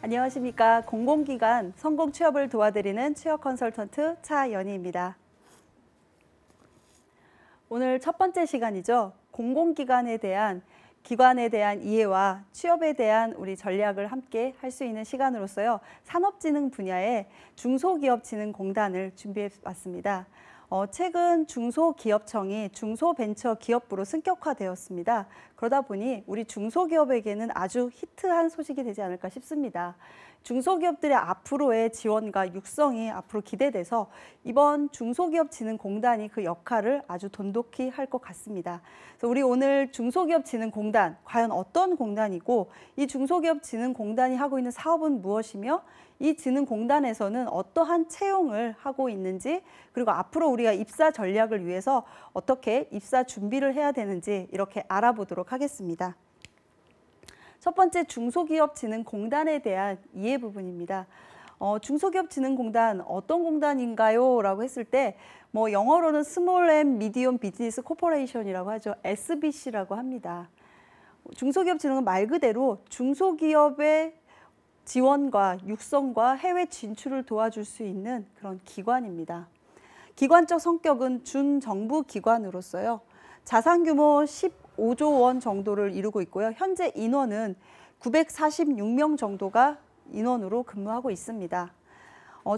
안녕하십니까. 공공기관 성공 취업을 도와드리는 취업 컨설턴트 차연희입니다. 오늘 첫 번째 시간이죠. 공공기관에 대한 이해와 취업에 대한 우리 전략을 함께 할 수 있는 시간으로서요. 산업진흥 분야의 중소기업진흥공단을 준비해 봤습니다. 최근 중소기업청이 중소벤처기업부로 승격화되었습니다. 그러다 보니 우리 중소기업에게는 아주 히트한 소식이 되지 않을까 싶습니다. 중소기업들의 앞으로의 지원과 육성이 앞으로 기대돼서 이번 중소기업진흥공단이 그 역할을 아주 돈독히 할 것 같습니다. 그래서 우리 오늘 중소기업진흥공단, 과연 어떤 공단이고 이 중소기업진흥공단이 하고 있는 사업은 무엇이며 이 진흥공단에서는 어떠한 채용을 하고 있는지, 그리고 앞으로 우리가 입사 전략을 위해서 어떻게 입사 준비를 해야 되는지 이렇게 알아보도록 하겠습니다. 첫 번째, 중소기업진흥공단에 대한 이해 부분입니다. 중소기업진흥공단 어떤 공단인가요? 라고 했을 때 영어로는 스몰 앤 미디엄 비즈니스 코퍼레이션이라고 하죠. SBC라고 합니다. 중소기업진흥은 말 그대로 중소기업의 지원과 육성과 해외 진출을 도와줄 수 있는 그런 기관입니다. 기관적 성격은 준정부 기관으로서요. 자산 규모 15조 원 정도를 이루고 있고요. 현재 인원은 946명 정도가 인원으로 근무하고 있습니다.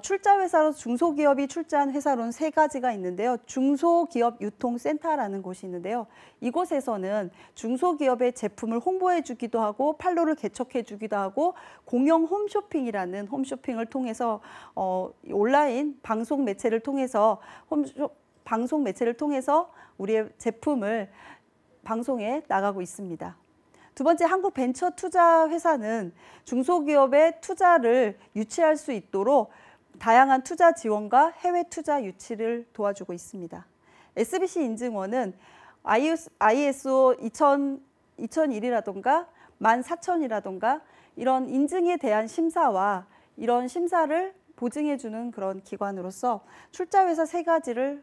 출자 회사로 중소기업이 출자한 회사로는 3가지가 있는데요. 중소기업유통센터라는 곳이 있는데요. 이곳에서는 중소기업의 제품을 홍보해 주기도 하고 판로를 개척해 주기도 하고 공영 홈쇼핑이라는 홈쇼핑을 통해서 온라인 방송 매체를 통해서 우리의 제품을 방송에 나가고 있습니다. 두 번째, 한국벤처투자회사는 중소기업의 투자를 유치할 수 있도록 다양한 투자 지원과 해외 투자 유치를 도와주고 있습니다. SBC 인증원은 ISO 2001이라던가 14000이라던가 이런 인증에 대한 심사와 이런 심사를 보증해주는 그런 기관으로서 출자회사 3가지를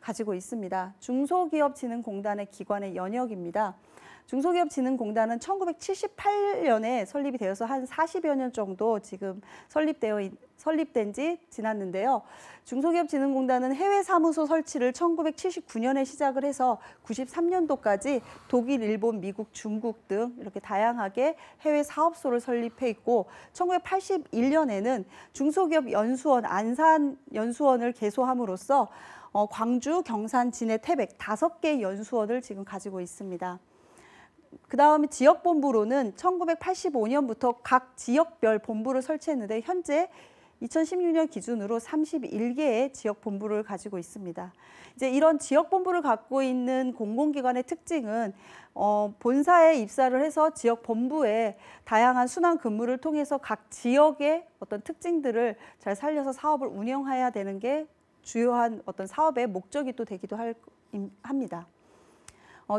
가지고 있습니다. 중소기업진흥공단의 기관의 연역입니다. 중소기업진흥공단은 1978년에 설립이 되어서 한 40여 년 정도 지금 설립된 지 지났는데요. 중소기업진흥공단은 해외 사무소 설치를 1979년에 시작을 해서 93년도까지 독일, 일본, 미국, 중국 등 이렇게 다양하게 해외 사업소를 설립해 있고 1981년에는 중소기업 연수원, 안산 연수원을 개소함으로써 광주, 경산, 진해, 태백 5개의 연수원을 지금 가지고 있습니다. 그 다음에 지역본부로는 1985년부터 각 지역별 본부를 설치했는데 현재 2016년 기준으로 31개의 지역본부를 가지고 있습니다. 이제 이런 지역본부를 갖고 있는 공공기관의 특징은 본사에 입사를 해서 지역본부에 다양한 순환 근무를 통해서 각 지역의 어떤 특징들을 잘 살려서 사업을 운영해야 되는 게 주요한 어떤 사업의 목적이 또 되기도 합니다.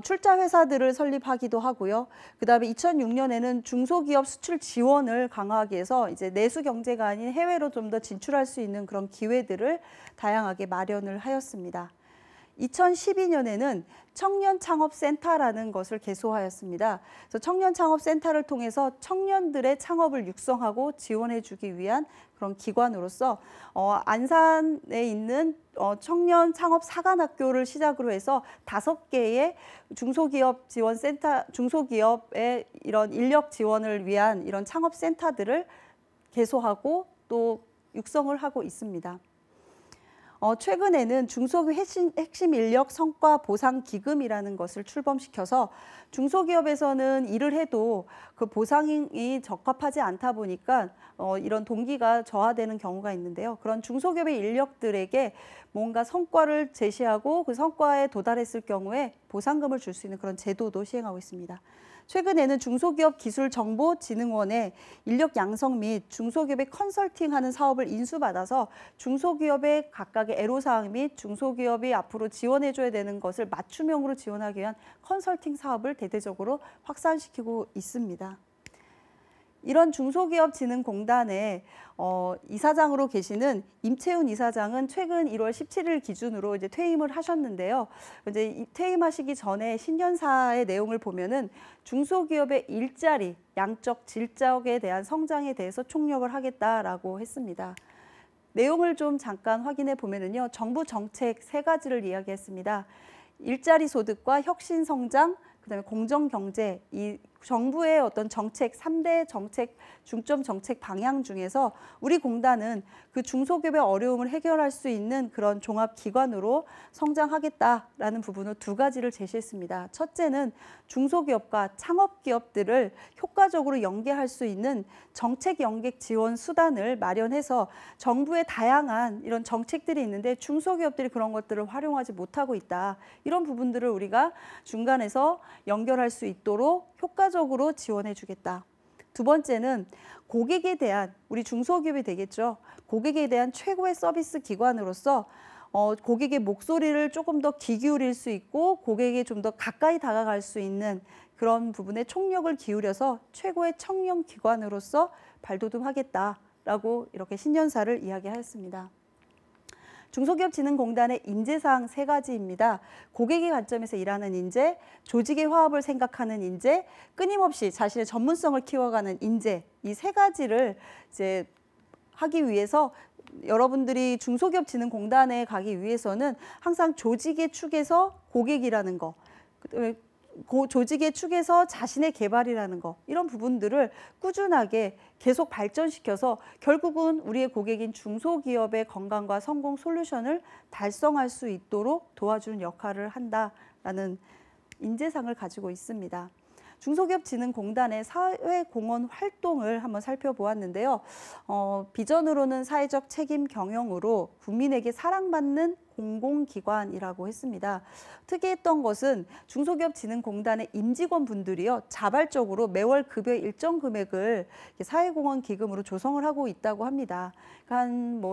출자 회사들을 설립하기도 하고요. 그다음에 2006년에는 중소기업 수출 지원을 강화하기 위해서 이제 내수 경제가 아닌 해외로 좀 더 진출할 수 있는 그런 기회들을 다양하게 마련을 하였습니다. 2012년에는 청년창업센터라는 것을 개소하였습니다. 그래서 청년창업센터를 통해서 청년들의 창업을 육성하고 지원해주기 위한 그런 기관으로서 안산에 있는 청년 창업 사관학교를 시작으로 해서 5개의 중소기업 지원센터, 중소기업의 이런 인력 지원을 위한 이런 창업센터들을 개소하고 또 육성을 하고 있습니다. 최근에는 중소기업 핵심 인력 성과 보상 기금이라는 것을 출범시켜서 중소기업에서는 일을 해도 그 보상이 적합하지 않다 보니까 이런 동기가 저하되는 경우가 있는데요. 그런 중소기업의 인력들에게 뭔가 성과를 제시하고 그 성과에 도달했을 경우에 보상금을 줄 수 있는 그런 제도도 시행하고 있습니다. 최근에는 중소기업기술정보진흥원의 인력 양성 및 중소기업의 컨설팅하는 사업을 인수받아서 중소기업의 각각의 애로사항 및 중소기업이 앞으로 지원해줘야 되는 것을 맞춤형으로 지원하기 위한 컨설팅 사업을 대대적으로 확산시키고 있습니다. 이런 중소기업진흥공단의 이사장으로 계시는 임채훈 이사장은 최근 1월 17일 기준으로 이제 퇴임을 하셨는데요. 이제 퇴임하시기 전에 신년사의 내용을 보면은 중소기업의 일자리, 양적, 질적에 대한 성장에 대해서 총력을 하겠다라고 했습니다. 내용을 좀 잠깐 확인해 보면은요, 정부 정책 세 가지를 이야기했습니다. 일자리 소득과 혁신 성장, 그다음에 공정 경제, 이 정부의 어떤 정책 3대 정책 중점 정책 방향 중에서 우리 공단은 그 중소기업의 어려움을 해결할 수 있는 그런 종합 기관으로 성장하겠다라는 부분을 두 가지를 제시했습니다. 첫째는 중소기업과 창업기업들을 효과적으로 연계할 수 있는 정책 연계 지원 수단을 마련해서 정부의 다양한 이런 정책들이 있는데 중소기업들이 그런 것들을 활용하지 못하고 있다. 이런 부분들을 우리가 중간에서 연결할 수 있도록 효과적으로 지원해 주겠다. 두 번째는 고객에 대한, 우리 중소기업이 되겠죠. 고객에 대한 최고의 서비스 기관으로서 고객의 목소리를 조금 더 귀 기울일 수 있고 고객에 좀 더 가까이 다가갈 수 있는 그런 부분에 총력을 기울여서 최고의 청렴 기관으로서 발돋움하겠다라고 이렇게 신년사를 이야기하였습니다. 중소기업진흥공단의 인재사항 세 가지입니다. 고객의 관점에서 일하는 인재, 조직의 화합을 생각하는 인재, 끊임없이 자신의 전문성을 키워가는 인재, 이 세 가지를 이제 하기 위해서 여러분들이 중소기업진흥공단에 가기 위해서는 항상 조직의 축에서 고객이라는 거, 조직의 축에서 자신의 개발이라는 거, 이런 부분들을 꾸준하게 계속 발전시켜서 결국은 우리의 고객인 중소기업의 건강과 성공 솔루션을 달성할 수 있도록 도와주는 역할을 한다라는 인재상을 가지고 있습니다. 중소기업진흥공단의 사회공헌 활동을 한번 살펴보았는데요. 비전으로는 사회적 책임 경영으로 국민에게 사랑받는 공공기관이라고 했습니다. 특이했던 것은 중소기업진흥공단의 임직원분들이요, 자발적으로 매월 급여 일정 금액을 사회공헌 기금으로 조성을 하고 있다고 합니다.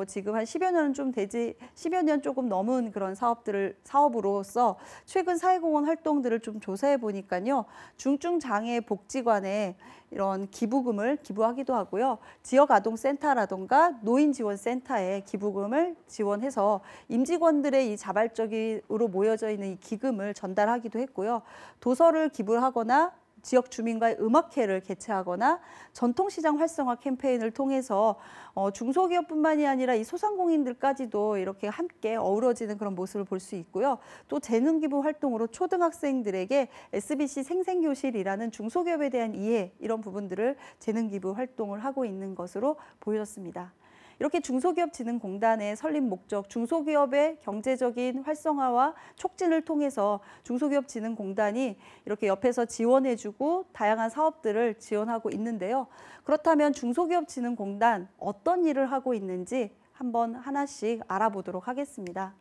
지금 한 10여 년은 좀 되지, 10여 년 조금 넘은 그런 사업으로서 최근 사회공헌 활동들을 좀 조사해 보니까요, 중증장애 복지관에 이런 기부금을 기부하기도 하고요. 지역아동센터라든가 노인지원센터에 기부금을 지원해서 임직원들의 이 자발적으로 모여져 있는 이 기금을 전달하기도 했고요. 도서를 기부하거나 지역 주민과의 음악회를 개최하거나 전통시장 활성화 캠페인을 통해서 중소기업뿐만이 아니라 이 소상공인들까지도 이렇게 함께 어우러지는 그런 모습을 볼 수 있고요. 또 재능기부 활동으로 초등학생들에게 SBC 생생교실이라는 중소기업에 대한 이해, 이런 부분들을 재능기부 활동을 하고 있는 것으로 보여졌습니다. 이렇게 중소기업진흥공단의 설립 목적, 중소기업의 경제적인 활성화와 촉진을 통해서 중소기업진흥공단이 이렇게 옆에서 지원해주고 다양한 사업들을 지원하고 있는데요. 그렇다면 중소기업진흥공단 어떤 일을 하고 있는지 한번 하나씩 알아보도록 하겠습니다.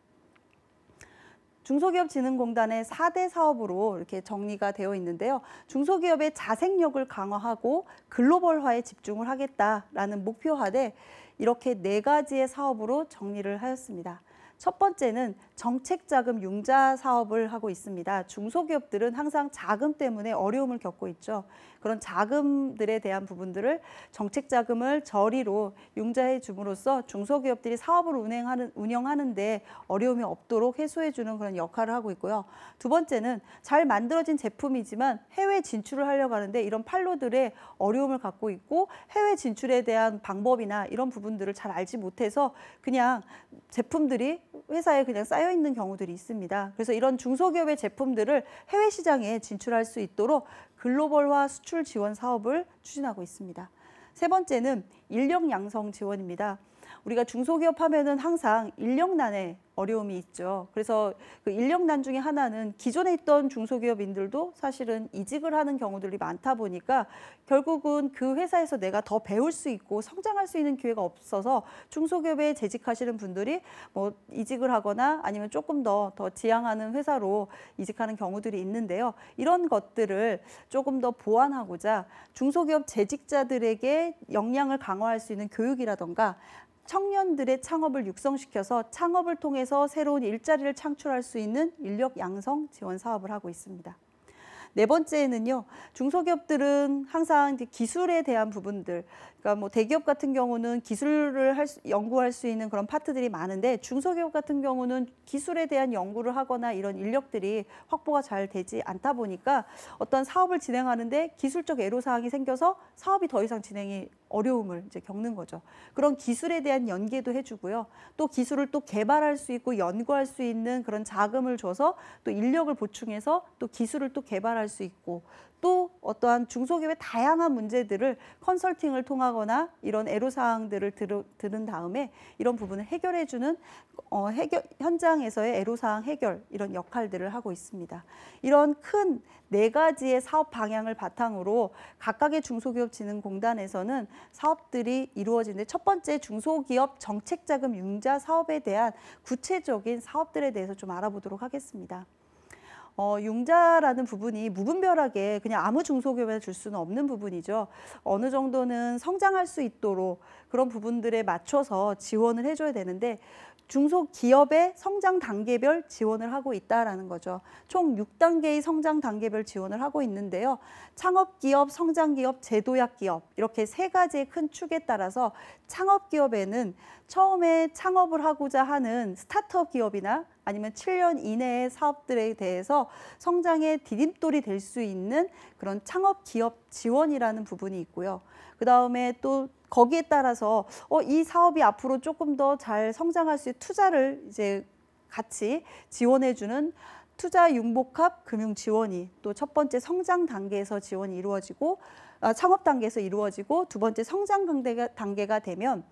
중소기업진흥공단의 4대 사업으로 이렇게 정리가 되어 있는데요. 중소기업의 자생력을 강화하고 글로벌화에 집중을 하겠다라는 목표 하에 이렇게 4가지의 사업으로 정리를 하였습니다. 첫 번째는 정책자금 융자 사업을 하고 있습니다. 중소기업들은 항상 자금 때문에 어려움을 겪고 있죠. 그런 자금들에 대한 부분들을 정책자금을 저리로 융자해 줌으로써 중소기업들이 사업을 운영하는 데 어려움이 없도록 해소해 주는 그런 역할을 하고 있고요. 두 번째는 잘 만들어진 제품이지만 해외 진출을 하려고 하는데 이런 판로들의 어려움을 갖고 있고 해외 진출에 대한 방법이나 이런 부분들을 잘 알지 못해서 그냥 제품들이 회사에 그냥 쌓여 있는 경우들이 있습니다. 그래서 이런 중소기업의 제품들을 해외 시장에 진출할 수 있도록 글로벌화 수출 지원 사업을 추진하고 있습니다. 세 번째는 인력 양성 지원입니다. 우리가 중소기업 하면은 항상 인력난에 어려움이 있죠. 그래서 그 인력난 중에 하나는 기존에 있던 중소기업인들도 사실은 이직을 하는 경우들이 많다 보니까 결국은 그 회사에서 내가 더 배울 수 있고 성장할 수 있는 기회가 없어서 중소기업에 재직하시는 분들이 뭐 이직을 하거나 아니면 조금 더 지향하는 회사로 이직하는 경우들이 있는데요. 이런 것들을 조금 더 보완하고자 중소기업 재직자들에게 역량을 강화할 수 있는 교육이라던가 청년들의 창업을 육성시켜서 창업을 통해서 새로운 일자리를 창출할 수 있는 인력 양성 지원 사업을 하고 있습니다. 네 번째는요, 중소기업들은 항상 이제 기술에 대한 부분들, 그러니까 뭐 대기업 같은 경우는 기술을 연구할 수 있는 그런 파트들이 많은데 중소기업 같은 경우는 기술에 대한 연구를 하거나 이런 인력들이 확보가 잘 되지 않다 보니까 어떤 사업을 진행하는데 기술적 애로사항이 생겨서 사업이 더 이상 진행이 어려움을 이제 겪는 거죠. 그런 기술에 대한 연계도 해주고요. 또 기술을 또 개발할 수 있고 연구할 수 있는 그런 자금을 줘서 또 인력을 보충해서 또 기술을 또 개발할 수 있고 또 어떠한 중소기업의 다양한 문제들을 컨설팅을 통하거나 이런 애로사항들을 들은 다음에 이런 부분을 해결해주는 현장에서의 애로사항 해결 이런 역할들을 하고 있습니다. 이런 큰 네 가지의 사업 방향을 바탕으로 각각의 중소기업진흥공단에서는 사업들이 이루어지는데 첫 번째 중소기업 정책자금 융자 사업에 대한 구체적인 사업들에 대해서 좀 알아보도록 하겠습니다. 융자라는 부분이 무분별하게 그냥 아무 중소기업에 줄 수는 없는 부분이죠. 어느 정도는 성장할 수 있도록 그런 부분들에 맞춰서 지원을 해줘야 되는데 중소기업의 성장 단계별 지원을 하고 있다라는 거죠. 총 6단계의 성장 단계별 지원을 하고 있는데요. 창업기업, 성장기업, 제도약기업 이렇게 세 가지의 큰 축에 따라서 창업기업에는 처음에 창업을 하고자 하는 스타트업 기업이나 아니면 7년 이내의 사업들에 대해서 성장의 디딤돌이 될 수 있는 그런 창업기업 지원이라는 부분이 있고요. 그 다음에 또 거기에 따라서 이 사업이 앞으로 조금 더 잘 성장할 수 있는 투자를 이제 같이 지원해주는 투자 융복합 금융 지원이 또 첫 번째 성장 단계에서 지원이 이루어지고 창업 단계에서 이루어지고 두 번째 성장 단계가 되면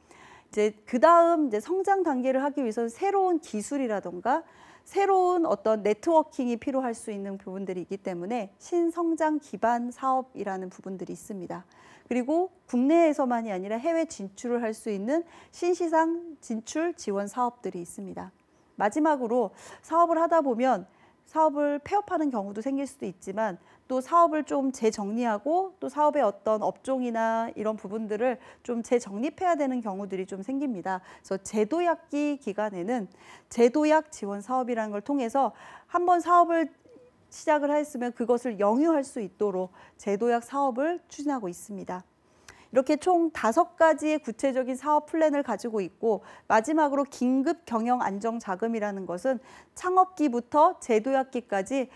이제 그 다음 이제 성장 단계를 하기 위해서는 새로운 기술이라던가 새로운 어떤 네트워킹이 필요할 수 있는 부분들이 있기 때문에 신성장 기반 사업이라는 부분들이 있습니다. 그리고 국내에서만이 아니라 해외 진출을 할 수 있는 신시장 진출 지원 사업들이 있습니다. 마지막으로 사업을 하다 보면 사업을 폐업하는 경우도 생길 수도 있지만 또 사업을 좀 재정리하고 또 사업의 어떤 업종이나 이런 부분들을 좀 재정립해야 되는 경우들이 좀 생깁니다. 그래서 제도약기 기간에는 제도약 지원 사업이라는 걸 통해서 한번 사업을 시작을 했으면 그것을 영유할 수 있도록 제도약 사업을 추진하고 있습니다. 이렇게 총 5가지의 구체적인 사업 플랜을 가지고 있고 마지막으로 긴급 경영 안정 자금이라는 것은 창업기부터 제도약기까지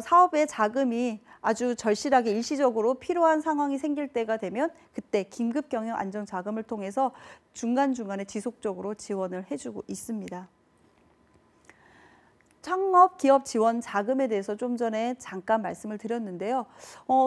사업의 자금이 아주 절실하게 일시적으로 필요한 상황이 생길 때가 되면 그때 긴급 경영 안정 자금을 통해서 중간중간에 지속적으로 지원을 해주고 있습니다. 창업 기업 지원 자금에 대해서 좀 전에 잠깐 말씀을 드렸는데요.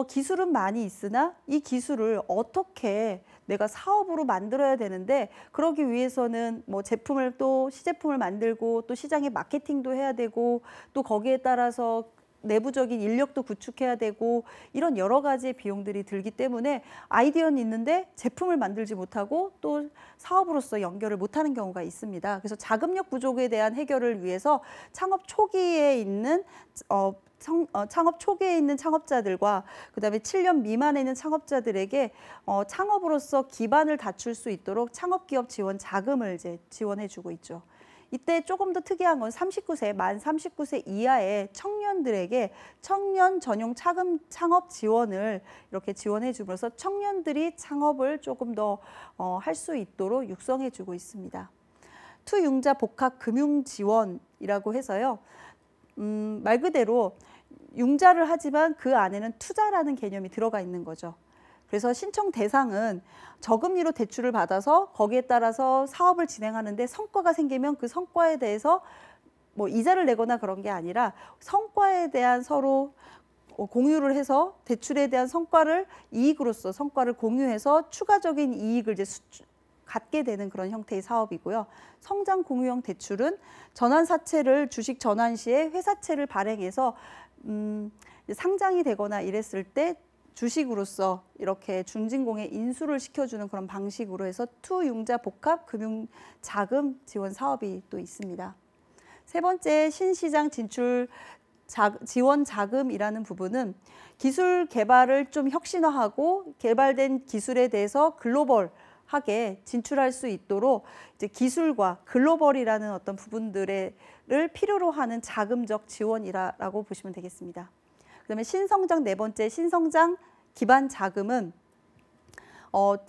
기술은 많이 있으나 이 기술을 어떻게 내가 사업으로 만들어야 되는데 그러기 위해서는 뭐 제품을 또 시제품을 만들고 또 시장에 마케팅도 해야 되고 또 거기에 따라서 내부적인 인력도 구축해야 되고 이런 여러 가지의 비용들이 들기 때문에 아이디어는 있는데 제품을 만들지 못하고 또 사업으로서 연결을 못하는 경우가 있습니다. 그래서 자금력 부족에 대한 해결을 위해서 창업 초기에 있는 창업자들과 그다음에 7년 미만에 있는 창업자들에게 창업으로서 기반을 갖출 수 있도록 창업기업 지원 자금을 이제 지원해주고 있죠. 이때 조금 더 특이한 건 만 39세 이하의 청년들에게 청년 전용 창업 지원을 이렇게 지원해 줌으로써 청년들이 창업을 조금 더 할 수 있도록 육성해 주고 있습니다. 투융자 복합 금융 지원이라고 해서요. 말 그대로 융자를 하지만 그 안에는 투자라는 개념이 들어가 있는 거죠. 그래서 신청 대상은 저금리로 대출을 받아서 거기에 따라서 사업을 진행하는데 성과가 생기면 그 성과에 대해서 뭐 이자를 내거나 그런 게 아니라 성과에 대한 서로 공유를 해서 대출에 대한 이익으로서 성과를 공유해서 추가적인 이익을 이제 갖게 되는 그런 형태의 사업이고요. 성장 공유형 대출은 전환사채를 주식 전환 시에 회사채를 발행해서 상장이 되거나 이랬을 때 주식으로서 이렇게 준진공에 인수를 시켜주는 그런 방식으로 해서 투융자 복합 금융 자금 지원 사업이 또 있습니다. 세 번째 신시장 진출 지원 자금이라는 부분은 기술 개발을 좀 혁신화하고 개발된 기술에 대해서 글로벌하게 진출할 수 있도록 이제 기술과 글로벌이라는 어떤 부분들을 필요로 하는 자금적 지원이라고 보시면 되겠습니다. 그다음에 신성장 네 번째 신성장 기반 자금은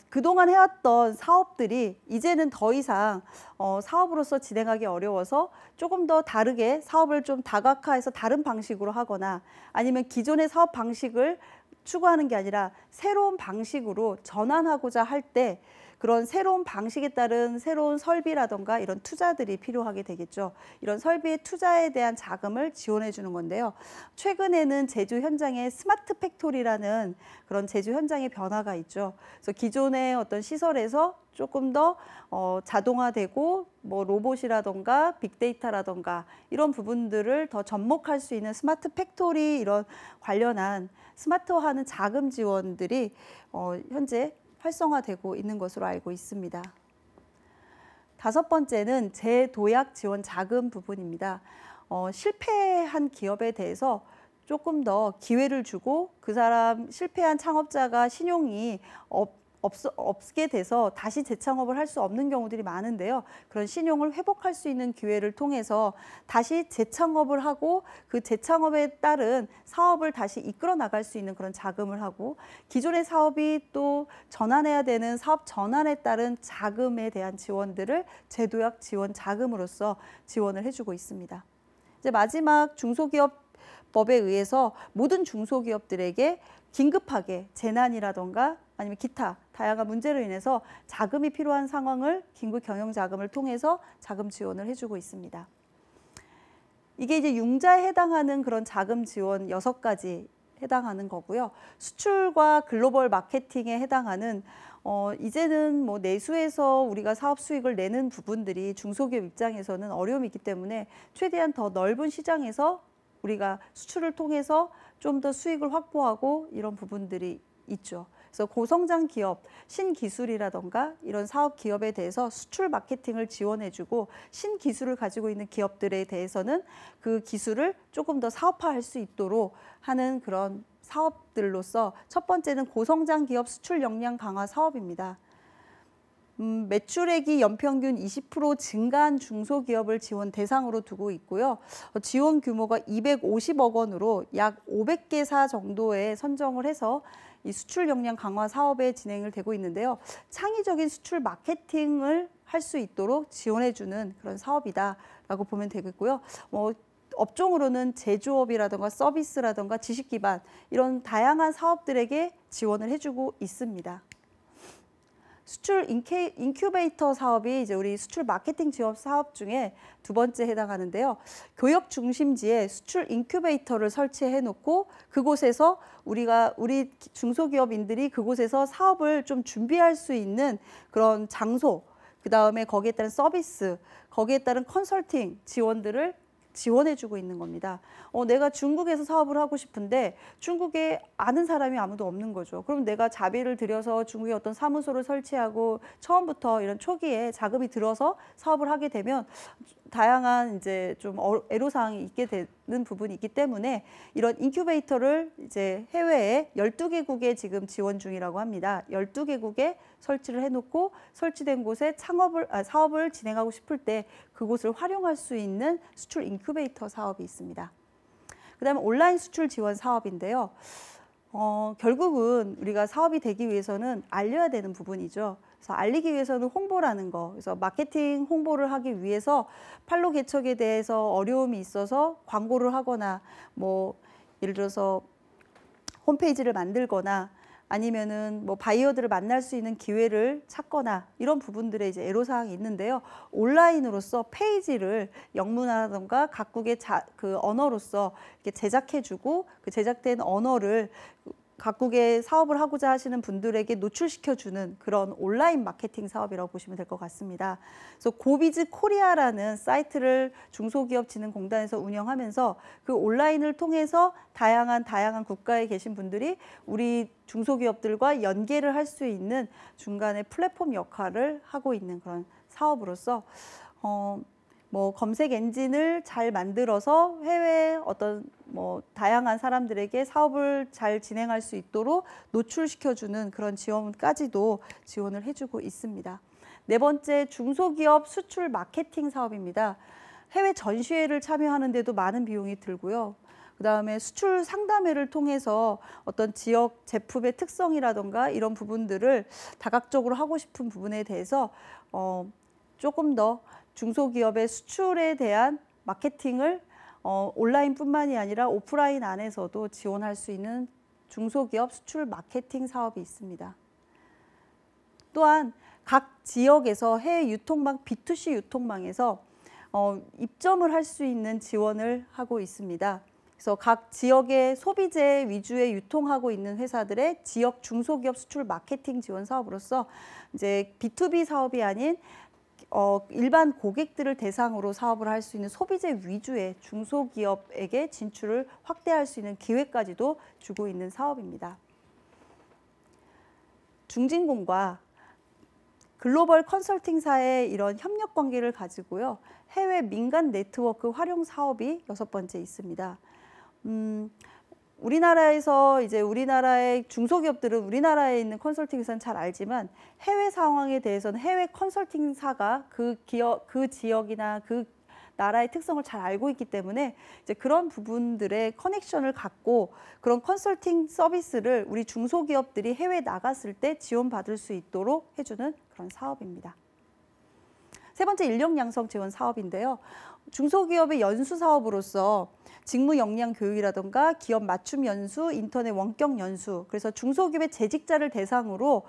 그동안 해왔던 사업들이 이제는 더 이상 사업으로서 진행하기 어려워서 조금 더 다르게 사업을 좀 다각화해서 다른 방식으로 하거나 아니면 기존의 사업 방식을 추구하는 게 아니라 새로운 방식으로 전환하고자 할 때 그런 새로운 방식에 따른 새로운 설비라던가 이런 투자들이 필요하게 되겠죠. 이런 설비의 투자에 대한 자금을 지원해 주는 건데요. 최근에는 제주 현장에 스마트 팩토리라는 그런 제주 현장의 변화가 있죠. 그래서 기존의 어떤 시설에서 조금 더 자동화되고 뭐 로봇이라던가 빅데이터라던가 이런 부분들을 더 접목할 수 있는 스마트 팩토리 이런 관련한 스마트화하는 자금 지원들이 현재 활성화되고 있는 것으로 알고 있습니다. 다섯 번째는 재도약 지원 자금 부분입니다. 실패한 기업에 대해서 조금 더 기회를 주고 그 사람 실패한 창업자가 신용이 없게 돼서 다시 재창업을 할 수 없는 경우들이 많은데요. 그런 신용을 회복할 수 있는 기회를 통해서 다시 재창업을 하고 그 재창업에 따른 사업을 다시 이끌어 나갈 수 있는 그런 자금을 하고 기존의 사업이 또 전환해야 되는 사업 전환에 따른 자금에 대한 지원들을 재도약 지원 자금으로서 지원을 해주고 있습니다. 이제 마지막 중소기업법에 의해서 모든 중소기업들에게 긴급하게 재난이라던가 아니면 기타 다양한 문제로 인해서 자금이 필요한 상황을 긴급경영자금을 통해서 자금 지원을 해주고 있습니다. 이게 이제 융자에 해당하는 그런 자금 지원 6가지 해당하는 거고요. 수출과 글로벌 마케팅에 해당하는 이제는 뭐 내수에서 우리가 사업 수익을 내는 부분들이 중소기업 입장에서는 어려움이 있기 때문에 최대한 더 넓은 시장에서 우리가 수출을 통해서 좀 더 수익을 확보하고 이런 부분들이 있죠. 그래서 고성장 기업, 신기술이라던가 이런 사업 기업에 대해서 수출 마케팅을 지원해주고 신기술을 가지고 있는 기업들에 대해서는 그 기술을 조금 더 사업화할 수 있도록 하는 그런 사업들로서 첫 번째는 고성장 기업 수출 역량 강화 사업입니다. 매출액이 연평균 20% 증가한 중소기업을 지원 대상으로 두고 있고요. 지원 규모가 250억 원으로 약 500개사 정도에 선정을 해서 이 수출 역량 강화 사업에 진행을 되고 있는데요. 창의적인 수출 마케팅을 할 수 있도록 지원해주는 그런 사업이다라고 보면 되겠고요. 업종으로는 제조업이라든가 서비스라든가 지식 기반 이런 다양한 사업들에게 지원을 해주고 있습니다. 수출 인큐베이터 사업이 이제 우리 수출 마케팅 지원 사업 중에 두 번째 해당하는데요. 교역 중심지에 수출 인큐베이터를 설치해 놓고 그곳에서 우리 중소기업인들이 그곳에서 사업을 좀 준비할 수 있는 그런 장소, 그다음에 거기에 따른 서비스, 거기에 따른 컨설팅 지원들을 지원해주고 있는 겁니다. 내가 중국에서 사업을 하고 싶은데 중국에 아는 사람이 아무도 없는 거죠. 그럼 내가 자비를 들여서 중국에 어떤 사무소를 설치하고 처음부터 이런 초기에 자금이 들어서 사업을 하게 되면 다양한 이제 좀 애로사항이 있게 되는 부분이 있기 때문에 이런 인큐베이터를 이제 해외에 12개국에 지금 지원 중이라고 합니다. 12개국에 설치를 해놓고 설치된 곳에 사업을 진행하고 싶을 때 그곳을 활용할 수 있는 수출 인큐베이터 사업이 있습니다. 그다음에 온라인 수출 지원 사업인데요. 결국은 우리가 사업이 되기 위해서는 알려야 되는 부분이죠. 그래서 알리기 위해서는 홍보라는 거, 그래서 마케팅 홍보를 하기 위해서 판로 개척에 대해서 어려움이 있어서 광고를 하거나 뭐 예를 들어서 홈페이지를 만들거나 아니면은 뭐 바이어들을 만날 수 있는 기회를 찾거나 이런 부분들에 이제 애로사항이 있는데요. 온라인으로서 페이지를 영문화라던가 각국의 그 언어로서 이렇게 제작해주고 그 제작된 언어를 각국의 사업을 하고자 하시는 분들에게 노출시켜주는 그런 온라인 마케팅 사업이라고 보시면 될 것 같습니다. 그래서 고비즈 코리아라는 사이트를 중소기업진흥공단에서 운영하면서 그 온라인을 통해서 다양한 국가에 계신 분들이 우리 중소기업들과 연계를 할 수 있는 중간에 플랫폼 역할을 하고 있는 그런 사업으로서 뭐 검색 엔진을 잘 만들어서 해외 어떤 뭐 다양한 사람들에게 사업을 잘 진행할 수 있도록 노출시켜주는 그런 지원까지도 지원을 해주고 있습니다. 네 번째, 중소기업 수출 마케팅 사업입니다. 해외 전시회를 참여하는데도 많은 비용이 들고요. 그다음에 수출 상담회를 통해서 어떤 지역 제품의 특성이라던가 이런 부분들을 다각적으로 하고 싶은 부분에 대해서 조금 더 중소기업의 수출에 대한 마케팅을 온라인뿐만이 아니라 오프라인 안에서도 지원할 수 있는 중소기업 수출 마케팅 사업이 있습니다. 또한 각 지역에서 해외 유통망, B2C 유통망에서 입점을 할 수 있는 지원을 하고 있습니다. 그래서 각 지역의 소비재 위주의 유통하고 있는 회사들의 지역 중소기업 수출 마케팅 지원 사업으로서 이제 B2B 사업이 아닌 일반 고객들을 대상으로 사업을 할 수 있는 소비재 위주의 중소기업에게 진출을 확대할 수 있는 기회까지도 주고 있는 사업입니다. 중진공과 글로벌 컨설팅사의 이런 협력 관계를 가지고요. 해외 민간 네트워크 활용 사업이 6번째 있습니다. 우리나라에서 이제 우리나라의 중소기업들은 우리나라에 있는 컨설팅사는 잘 알지만 해외 상황에 대해서는 해외 컨설팅사가 그 지역이나 그 나라의 특성을 잘 알고 있기 때문에 이제 그런 부분들의 커넥션을 갖고 그런 컨설팅 서비스를 우리 중소기업들이 해외 나갔을 때 지원받을 수 있도록 해주는 그런 사업입니다. 세 번째, 인력 양성 지원 사업인데요. 중소기업의 연수 사업으로서 직무 역량 교육이라던가 기업 맞춤 연수, 인터넷 원격 연수, 그래서 중소기업의 재직자를 대상으로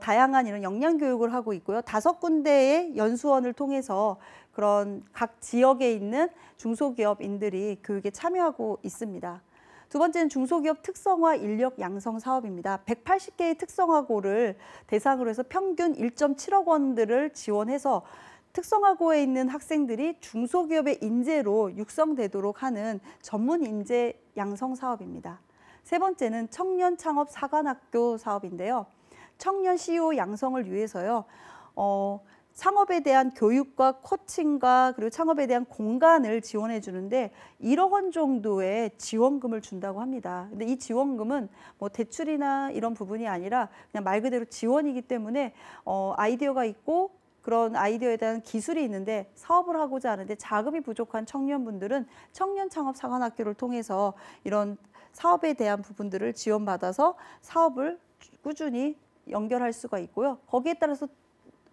다양한 이런 역량 교육을 하고 있고요. 5군데의 연수원을 통해서 그런 각 지역에 있는 중소기업인들이 교육에 참여하고 있습니다. 두 번째는 중소기업 특성화 인력 양성 사업입니다. 180개의 특성화고를 대상으로 해서 평균 1.7억 원들을 지원해서 특성화고에 있는 학생들이 중소기업의 인재로 육성되도록 하는 전문 인재 양성 사업입니다. 세 번째는 청년 창업 사관학교 사업인데요. 청년 CEO 양성을 위해서요. 창업에 대한 교육과 코칭과 그리고 창업에 대한 공간을 지원해 주는데 1억 원 정도의 지원금을 준다고 합니다. 근데 이 지원금은 뭐 대출이나 이런 부분이 아니라 그냥 말 그대로 지원이기 때문에 아이디어가 있고 그런 아이디어에 대한 기술이 있는데 사업을 하고자 하는데 자금이 부족한 청년분들은 청년 창업 사관학교를 통해서 이런 사업에 대한 부분들을 지원받아서 사업을 꾸준히 연결할 수가 있고요. 거기에 따라서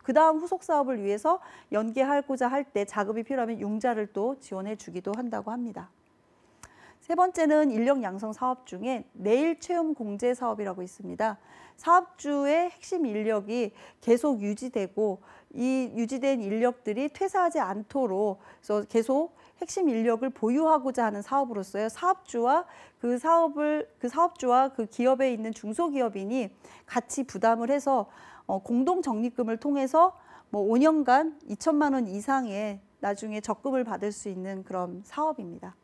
그 다음 후속 사업을 위해서 연계하고자 할 때 자금이 필요하면 융자를 또 지원해 주기도 한다고 합니다. 세 번째는 인력 양성 사업 중에 내일 채용 공제 사업이라고 있습니다. 사업주의 핵심 인력이 계속 유지되고 이 유지된 인력들이 퇴사하지 않도록 그래서 계속 핵심 인력을 보유하고자 하는 사업으로서요. 사업주와 그 기업에 있는 중소기업인이 같이 부담을 해서 공동 적립금을 통해서 뭐 5년간 2천만 원 이상의 나중에 적금을 받을 수 있는 그런 사업입니다.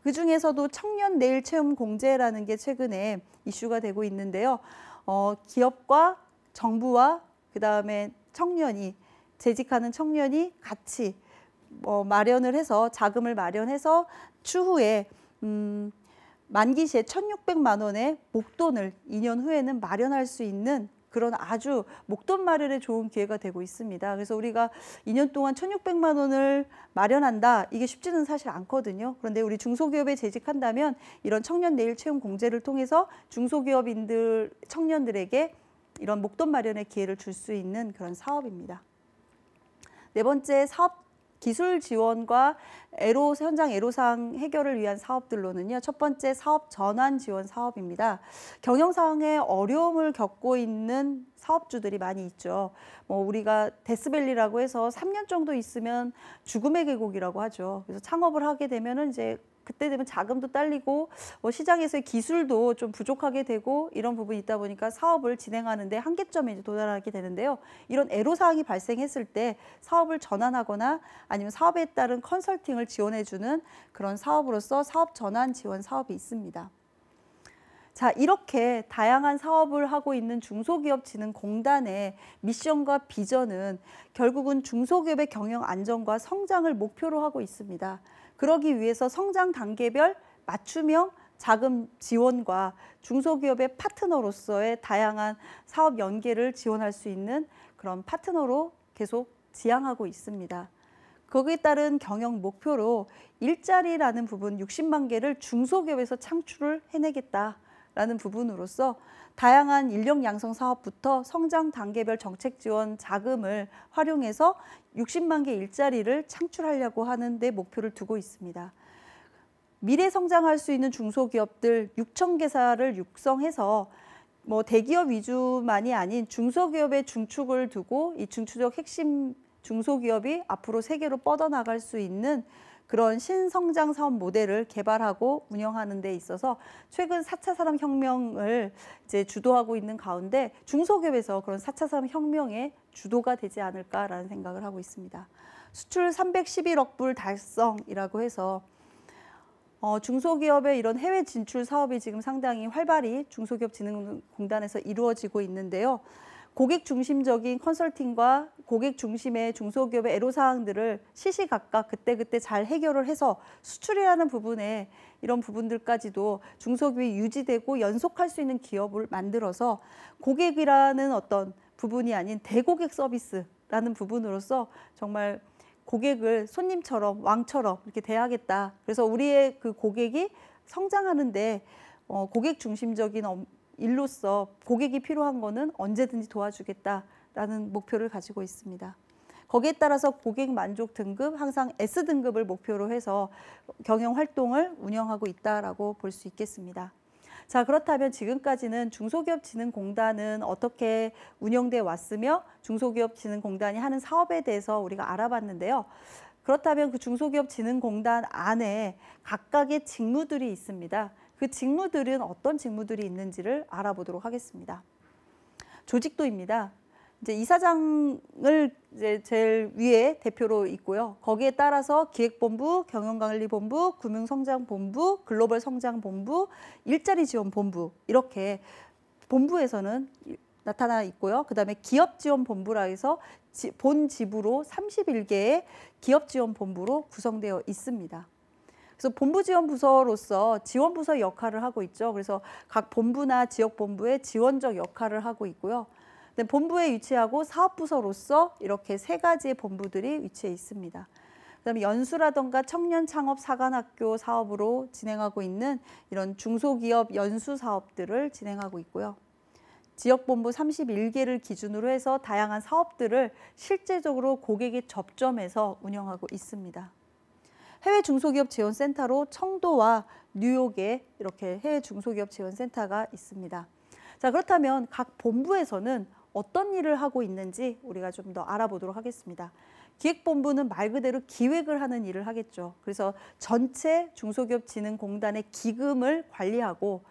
그 중에서도 청년 내일 채용 공제라는 게 최근에 이슈가 되고 있는데요. 기업과 정부와 그다음에 재직하는 청년이 같이 마련을 해서 자금을 마련해서 추후에 만기 시에 1,600만 원의 목돈을 2년 후에는 마련할 수 있는 그런 아주 목돈 마련에 좋은 기회가 되고 있습니다. 그래서 우리가 2년 동안 1,600만 원을 마련한다. 이게 쉽지는 사실 않거든요. 그런데 우리 중소기업에 재직한다면 이런 청년 내일 채용 공제를 통해서 중소기업인들, 청년들에게 이런 목돈 마련의 기회를 줄 수 있는 그런 사업입니다. 네 번째, 사업 기술 지원과 현장 애로사항 해결을 위한 사업들로는요. 첫 번째, 사업 전환 지원 사업입니다. 경영상의 어려움을 겪고 있는 사업주들이 많이 있죠. 우리가 데스밸리라고 해서 3년 정도 있으면 죽음의 계곡이라고 하죠. 그래서 창업을 하게 되면은 이제 그때 되면 자금도 딸리고 시장에서의 기술도 좀 부족하게 되고 이런 부분이 있다 보니까 사업을 진행하는데 한계점에 이제 도달하게 되는데요. 이런 애로사항이 발생했을 때 사업을 전환하거나 아니면 사업에 따른 컨설팅을 지원해주는 그런 사업으로서 사업 전환 지원 사업이 있습니다. 자, 이렇게 다양한 사업을 하고 있는 중소기업진흥공단의 미션과 비전은 결국은 중소기업의 경영 안정과 성장을 목표로 하고 있습니다. 그러기 위해서 성장 단계별 맞춤형 자금 지원과 중소기업의 파트너로서의 다양한 사업 연계를 지원할 수 있는 그런 파트너로 계속 지향하고 있습니다. 거기에 따른 경영 목표로 일자리라는 부분 60만 개를 중소기업에서 창출을 해내겠다라는 부분으로서 다양한 인력 양성 사업부터 성장 단계별 정책 지원 자금을 활용해서 60만 개 일자리를 창출하려고 하는 데 목표를 두고 있습니다. 미래 성장할 수 있는 중소기업들 6천 개사를 육성해서 뭐 대기업 위주만이 아닌 중소기업의 중축을 두고 이 중추적 핵심 중소기업이 앞으로 세계로 뻗어나갈 수 있는 그런 신성장 사업 모델을 개발하고 운영하는 데 있어서 최근 4차 산업혁명을 이제 주도하고 있는 가운데 중소기업에서 그런 4차 산업혁명의 주도가 되지 않을까라는 생각을 하고 있습니다. 수출 311억 불 달성이라고 해서 중소기업의 이런 해외 진출 사업이 지금 상당히 활발히 중소기업진흥공단에서 이루어지고 있는데요. 고객 중심적인 컨설팅과 고객 중심의 중소기업의 애로사항들을 시시각각 그때그때 잘 해결을 해서 수출이라는 부분에 이런 부분들까지도 중소기업이 유지되고 연속할 수 있는 기업을 만들어서 고객이라는 어떤 부분이 아닌 대고객 서비스라는 부분으로서 정말 고객을 손님처럼 왕처럼 이렇게 대하겠다. 그래서 우리의 그 고객이 성장하는데 고객 중심적인 일로서 고객이 필요한 거는 언제든지 도와주겠다라는 목표를 가지고 있습니다. 거기에 따라서 고객 만족 등급 항상 S등급을 목표로 해서 경영 활동을 운영하고 있다라고 볼 수 있겠습니다. 자, 그렇다면 지금까지는 중소기업진흥공단은 어떻게 운영돼 왔으며 중소기업진흥공단이 하는 사업에 대해서 우리가 알아봤는데요. 그렇다면 그 중소기업진흥공단 안에 각각의 직무들이 있습니다. 그 직무들은 어떤 직무들이 있는지를 알아보도록 하겠습니다. 조직도입니다. 이제 이사장을 이제 제일 위에 대표로 있고요. 거기에 따라서 기획본부, 경영관리본부, 금융성장본부, 글로벌성장본부, 일자리지원본부 이렇게 본부에서는 나타나 있고요. 그다음에 기업지원본부라 해서 본 지부로 31개의 기업지원본부로 구성되어 있습니다. 그래서 본부지원부서로서 지원부서 역할을 하고 있죠. 그래서 각 본부나 지역본부의 지원적 역할을 하고 있고요. 본부에 위치하고 사업부서로서 이렇게 세 가지의 본부들이 위치해 있습니다. 그다음에 연수라던가 청년 창업 사관학교 사업으로 진행하고 있는 이런 중소기업 연수 사업들을 진행하고 있고요. 지역본부 31개를 기준으로 해서 다양한 사업들을 실제적으로 고객에 접점해서 운영하고 있습니다. 해외 중소기업 지원센터로 청도와 뉴욕에 이렇게 해외 중소기업 지원센터가 있습니다. 자, 그렇다면 각 본부에서는 어떤 일을 하고 있는지 우리가 좀 더 알아보도록 하겠습니다. 기획본부는 말 그대로 기획을 하는 일을 하겠죠. 그래서 전체 중소기업진흥공단의 기금을 관리하고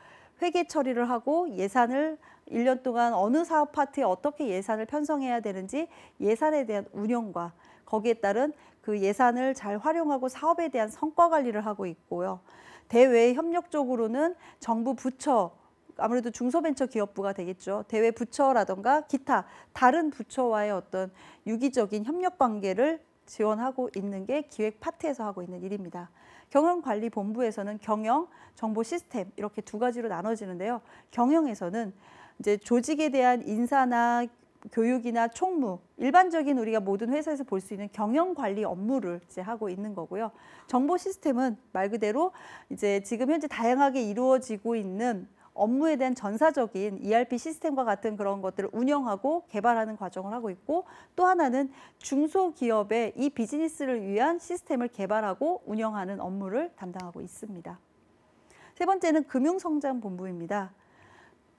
회계 처리를 하고 예산을 1년 동안 어느 사업 파트에 어떻게 예산을 편성해야 되는지 예산에 대한 운영과 거기에 따른 그 예산을 잘 활용하고 사업에 대한 성과 관리를 하고 있고요. 대외 협력적으로는 정부 부처, 아무래도 중소벤처기업부가 되겠죠. 대외 부처라던가 기타 다른 부처와의 어떤 유기적인 협력 관계를 지원하고 있는 게 기획 파트에서 하고 있는 일입니다. 경영관리본부에서는 경영, 정보 시스템 이렇게 두 가지로 나눠지는데요. 경영에서는 이제 조직에 대한 인사나 교육이나 총무, 일반적인 우리가 모든 회사에서 볼 수 있는 경영 관리 업무를 이제 하고 있는 거고요. 정보 시스템은 말 그대로 이제 지금 현재 다양하게 이루어지고 있는 업무에 대한 전사적인 ERP 시스템과 같은 그런 것들을 운영하고 개발하는 과정을 하고 있고, 또 하나는 중소기업의 이 비즈니스를 위한 시스템을 개발하고 운영하는 업무를 담당하고 있습니다. 세 번째는 금융성장본부입니다.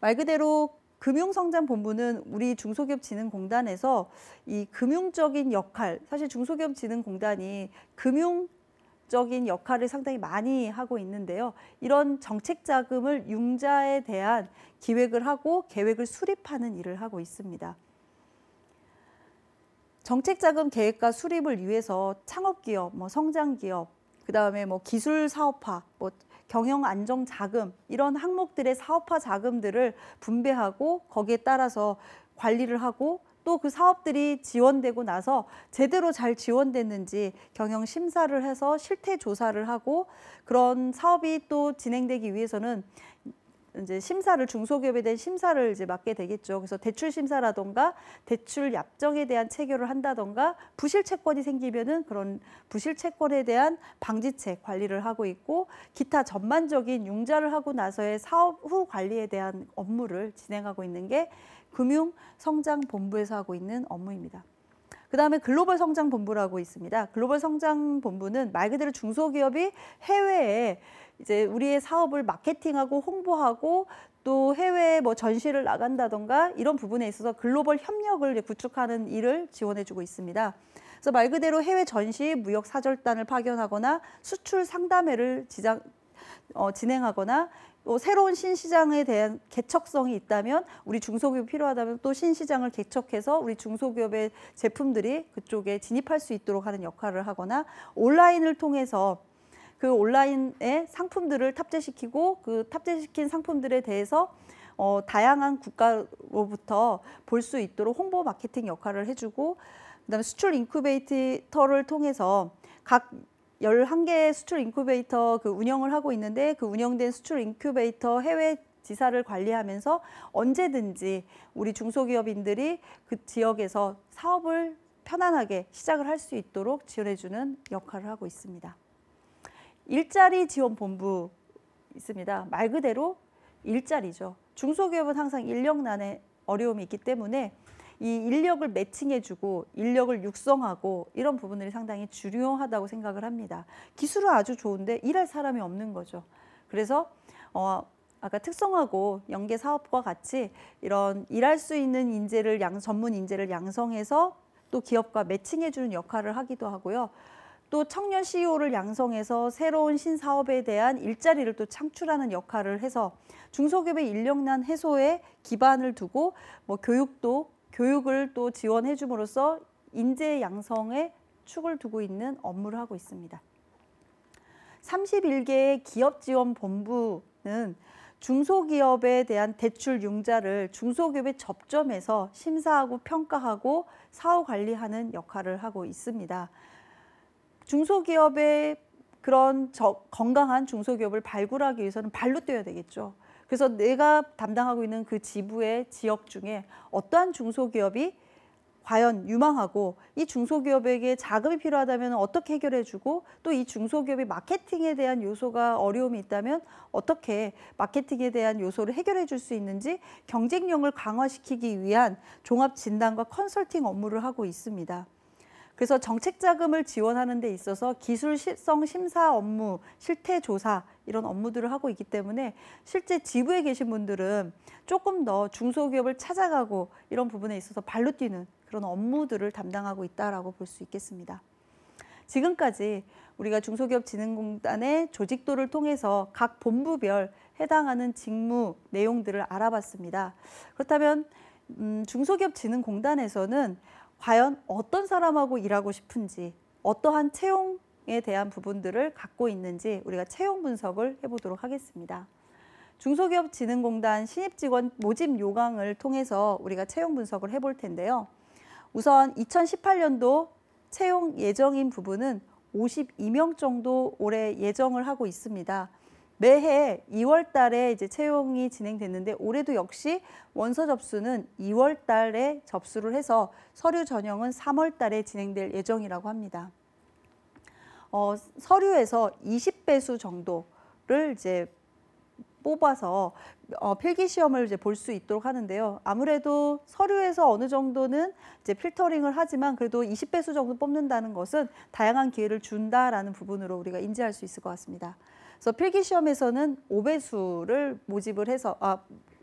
말 그대로 금융성장본부는 우리 중소기업진흥공단에서 이 금융적인 역할, 사실 중소기업진흥공단이 금융적인 역할을 상당히 많이 하고 있는데요. 이런 정책 자금을 융자에 대한 기획을 하고 계획을 수립하는 일을 하고 있습니다. 정책 자금 계획과 수립을 위해서 창업기업, 성장기업, 그다음에 기술 사업화, 경영 안정 자금 이런 항목들의 사업화 자금들을 분배하고 거기에 따라서 관리를 하고 또 그 사업들이 지원되고 나서 제대로 잘 지원됐는지 경영 심사를 해서 실태 조사를 하고, 그런 사업이 또 진행되기 위해서는 이제 심사를 중소기업에 대한 심사를 이제 맡게 되겠죠. 그래서 대출 심사라던가 대출 약정에 대한 체결을 한다던가 부실 채권이 생기면은 그런 부실 채권에 대한 방지책 관리를 하고 있고 기타 전반적인 융자를 하고 나서의 사업 후 관리에 대한 업무를 진행하고 있는 게 금융성장본부에서 하고 있는 업무입니다. 그다음에 글로벌 성장본부라고 있습니다. 글로벌 성장본부는 말 그대로 중소기업이 해외에 이제 우리의 사업을 마케팅하고 홍보하고 또 해외에 뭐 전시를 나간다던가 이런 부분에 있어서 글로벌 협력을 구축하는 일을 지원해주고 있습니다. 그래서 말 그대로 해외 전시, 무역 사절단을 파견하거나 수출 상담회를 진행하거나 또 새로운 신시장에 대한 개척성이 있다면 우리 중소기업이 필요하다면 또 신시장을 개척해서 우리 중소기업의 제품들이 그쪽에 진입할 수 있도록 하는 역할을 하거나 온라인을 통해서 그 온라인에 상품들을 탑재시키고 그 탑재시킨 상품들에 대해서 다양한 국가로부터 볼 수 있도록 홍보 마케팅 역할을 해주고 그다음에 수출 인큐베이터를 통해서 각 11개의 수출 인큐베이터 그 운영을 하고 있는데 그 운영된 수출 인큐베이터 해외 지사를 관리하면서 언제든지 우리 중소기업인들이 그 지역에서 사업을 편안하게 시작을 할 수 있도록 지원해주는 역할을 하고 있습니다. 일자리 지원본부 있습니다. 말 그대로 일자리죠. 중소기업은 항상 인력난에 어려움이 있기 때문에 이 인력을 매칭해주고 인력을 육성하고 이런 부분들이 상당히 중요하다고 생각을 합니다. 기술은 아주 좋은데 일할 사람이 없는 거죠. 그래서 아까 특성화고 연계 사업과 같이 이런 일할 수 있는 인재를 전문 인재를 양성해서 또 기업과 매칭해주는 역할을 하기도 하고요. 또 청년 CEO를 양성해서 새로운 신사업에 대한 일자리를 또 창출하는 역할을 해서 중소기업의 인력난 해소에 기반을 두고 뭐 교육을 또 지원해 줌으로써 인재 양성에 축을 두고 있는 업무를 하고 있습니다. 31개의 기업지원본부는 중소기업에 대한 대출 융자를 중소기업에 접점해서 심사하고 평가하고 사후 관리하는 역할을 하고 있습니다. 중소기업의 그런 건강한 중소기업을 발굴하기 위해서는 발로 뛰어야 되겠죠. 그래서 내가 담당하고 있는 그 지부의 지역 중에 어떠한 중소기업이 과연 유망하고 이 중소기업에게 자금이 필요하다면 어떻게 해결해주고 또 이 중소기업이 마케팅에 대한 요소가 어려움이 있다면 어떻게 마케팅에 대한 요소를 해결해 줄 수 있는지 경쟁력을 강화시키기 위한 종합 진단과 컨설팅 업무를 하고 있습니다. 그래서 정책 자금을 지원하는 데 있어서 기술성 심사 업무, 실태 조사 이런 업무들을 하고 있기 때문에 실제 지부에 계신 분들은 조금 더 중소기업을 찾아가고 이런 부분에 있어서 발로 뛰는 그런 업무들을 담당하고 있다라고 볼 수 있겠습니다. 지금까지 우리가 중소기업진흥공단의 조직도를 통해서 각 본부별 해당하는 직무 내용들을 알아봤습니다. 그렇다면 중소기업진흥공단에서는 과연 어떤 사람하고 일하고 싶은지 어떠한 채용에 대한 부분들을 갖고 있는지 우리가 채용 분석을 해보도록 하겠습니다. 중소기업진흥공단 신입직원 모집 요강을 통해서 우리가 채용 분석을 해볼 텐데요. 우선 2018년도 채용 예정인 부분은 52명 정도 올해 예정을 하고 있습니다. 매해 2월 달에 이제 채용이 진행됐는데 올해도 역시 원서 접수는 2월 달에 접수를 해서 서류 전형은 3월 달에 진행될 예정이라고 합니다. 서류에서 20배수 정도를 이제 뽑아서 필기 시험을 이제 볼 수 있도록 하는데요. 아무래도 서류에서 어느 정도는 이제 필터링을 하지만 그래도 20배수 정도 뽑는다는 것은 다양한 기회를 준다라는 부분으로 우리가 인지할 수 있을 것 같습니다. 그래서 필기 시험에서는 5배수를 모집을 해서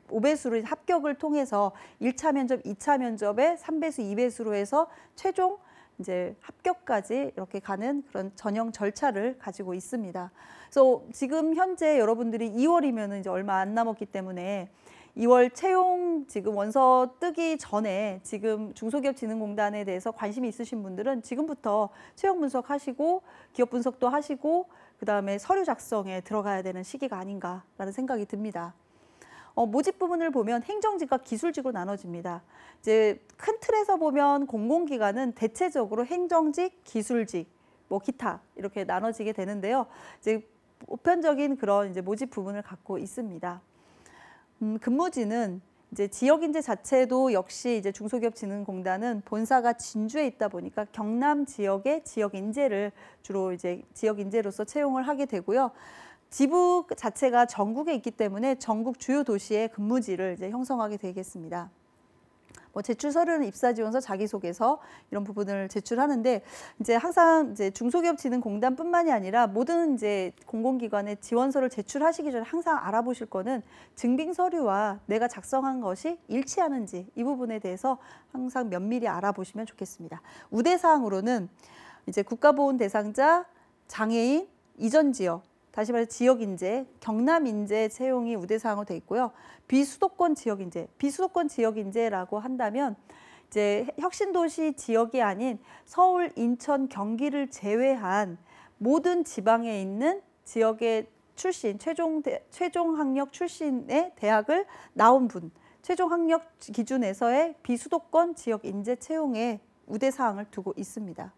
5배수를 합격을 통해서 1차 면접, 2차 면접에 3배수, 2배수로 해서 최종 이제 합격까지 이렇게 가는 그런 전형 절차를 가지고 있습니다. 그래서 지금 현재 여러분들이 2월이면 이제 얼마 안 남았기 때문에 2월 채용 지금 원서 뜨기 전에 지금 중소기업진흥공단에 대해서 관심이 있으신 분들은 지금부터 채용 분석하시고 기업 분석도 하시고 그다음에 서류 작성에 들어가야 되는 시기가 아닌가라는 생각이 듭니다. 모집 부분을 보면 행정직과 기술직으로 나눠집니다. 이제 큰 틀에서 보면 공공기관은 대체적으로 행정직, 기술직, 뭐 기타 이렇게 나눠지게 되는데요. 이제 보편적인 그런 이제 모집 부분을 갖고 있습니다. 근무지는 이제 지역인재 자체도 역시 이제 중소기업진흥공단은 본사가 진주에 있다 보니까 경남 지역의 지역인재를 주로 이제 지역인재로서 채용을 하게 되고요. 지부 자체가 전국에 있기 때문에 전국 주요 도시의 근무지를 이제 형성하게 되겠습니다. 뭐 제출 서류는 입사 지원서, 자기소개서 이런 부분을 제출하는데 이제 항상 이제 중소기업진흥공단뿐만이 아니라 모든 이제 공공기관의 지원서를 제출하시기 전에 항상 알아보실 거는 증빙 서류와 내가 작성한 것이 일치하는지 이 부분에 대해서 항상 면밀히 알아보시면 좋겠습니다. 우대사항으로는 이제 국가보훈 대상자, 장애인, 이전 지역 다시 말해 지역인재, 경남인재 채용이 우대사항으로 돼 있고요. 비수도권 지역인재, 비수도권 지역인재라고 한다면 이제 혁신도시 지역이 아닌 서울, 인천, 경기를 제외한 모든 지방에 있는 지역의 출신, 최종 학력 출신의 대학을 나온 분, 최종 학력 기준에서의 비수도권 지역인재 채용에 우대사항을 두고 있습니다.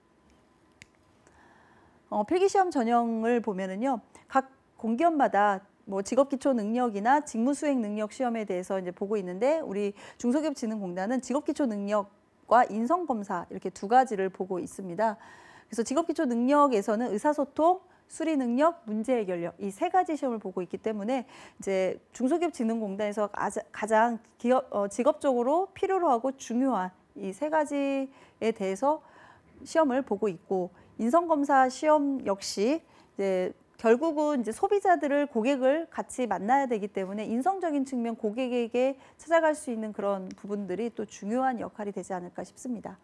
필기시험 전형을 보면은요, 각 공기업마다 뭐 직업기초능력이나 직무수행능력 시험에 대해서 이제 보고 있는데 우리 중소기업진흥공단은 직업기초능력과 인성검사 이렇게 두 가지를 보고 있습니다. 그래서 직업기초능력에서는 의사소통, 수리능력, 문제해결력 이 세 가지 시험을 보고 있기 때문에 이제 중소기업진흥공단에서 가장 직업적으로 필요로 하고 중요한 이 세 가지에 대해서 시험을 보고 있고 인성검사 시험 역시 이제 결국은 이제 소비자들을 고객을 같이 만나야 되기 때문에 인성적인 측면 고객에게 찾아갈 수 있는 그런 부분들이 또 중요한 역할이 되지 않을까 싶습니다.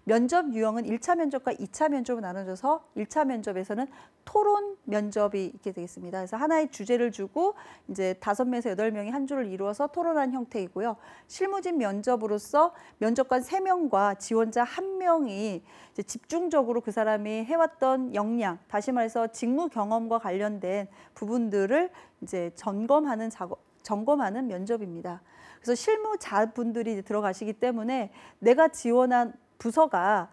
면접 유형은 1차 면접과 2차 면접으로 나눠져서 1차 면접에서는 토론 면접이 있게 되겠습니다. 그래서 하나의 주제를 주고 이제 5명에서 8명이 한 줄을 이루어서 토론한 형태이고요. 실무진 면접으로서 면접관 3명과 지원자 1명이 이제 집중적으로 그 사람이 해왔던 역량, 다시 말해서 직무 경험과 관련된 부분들을 이제 점검하는 면접입니다. 그래서 실무자분들이 들어가시기 때문에 내가 지원한 부서가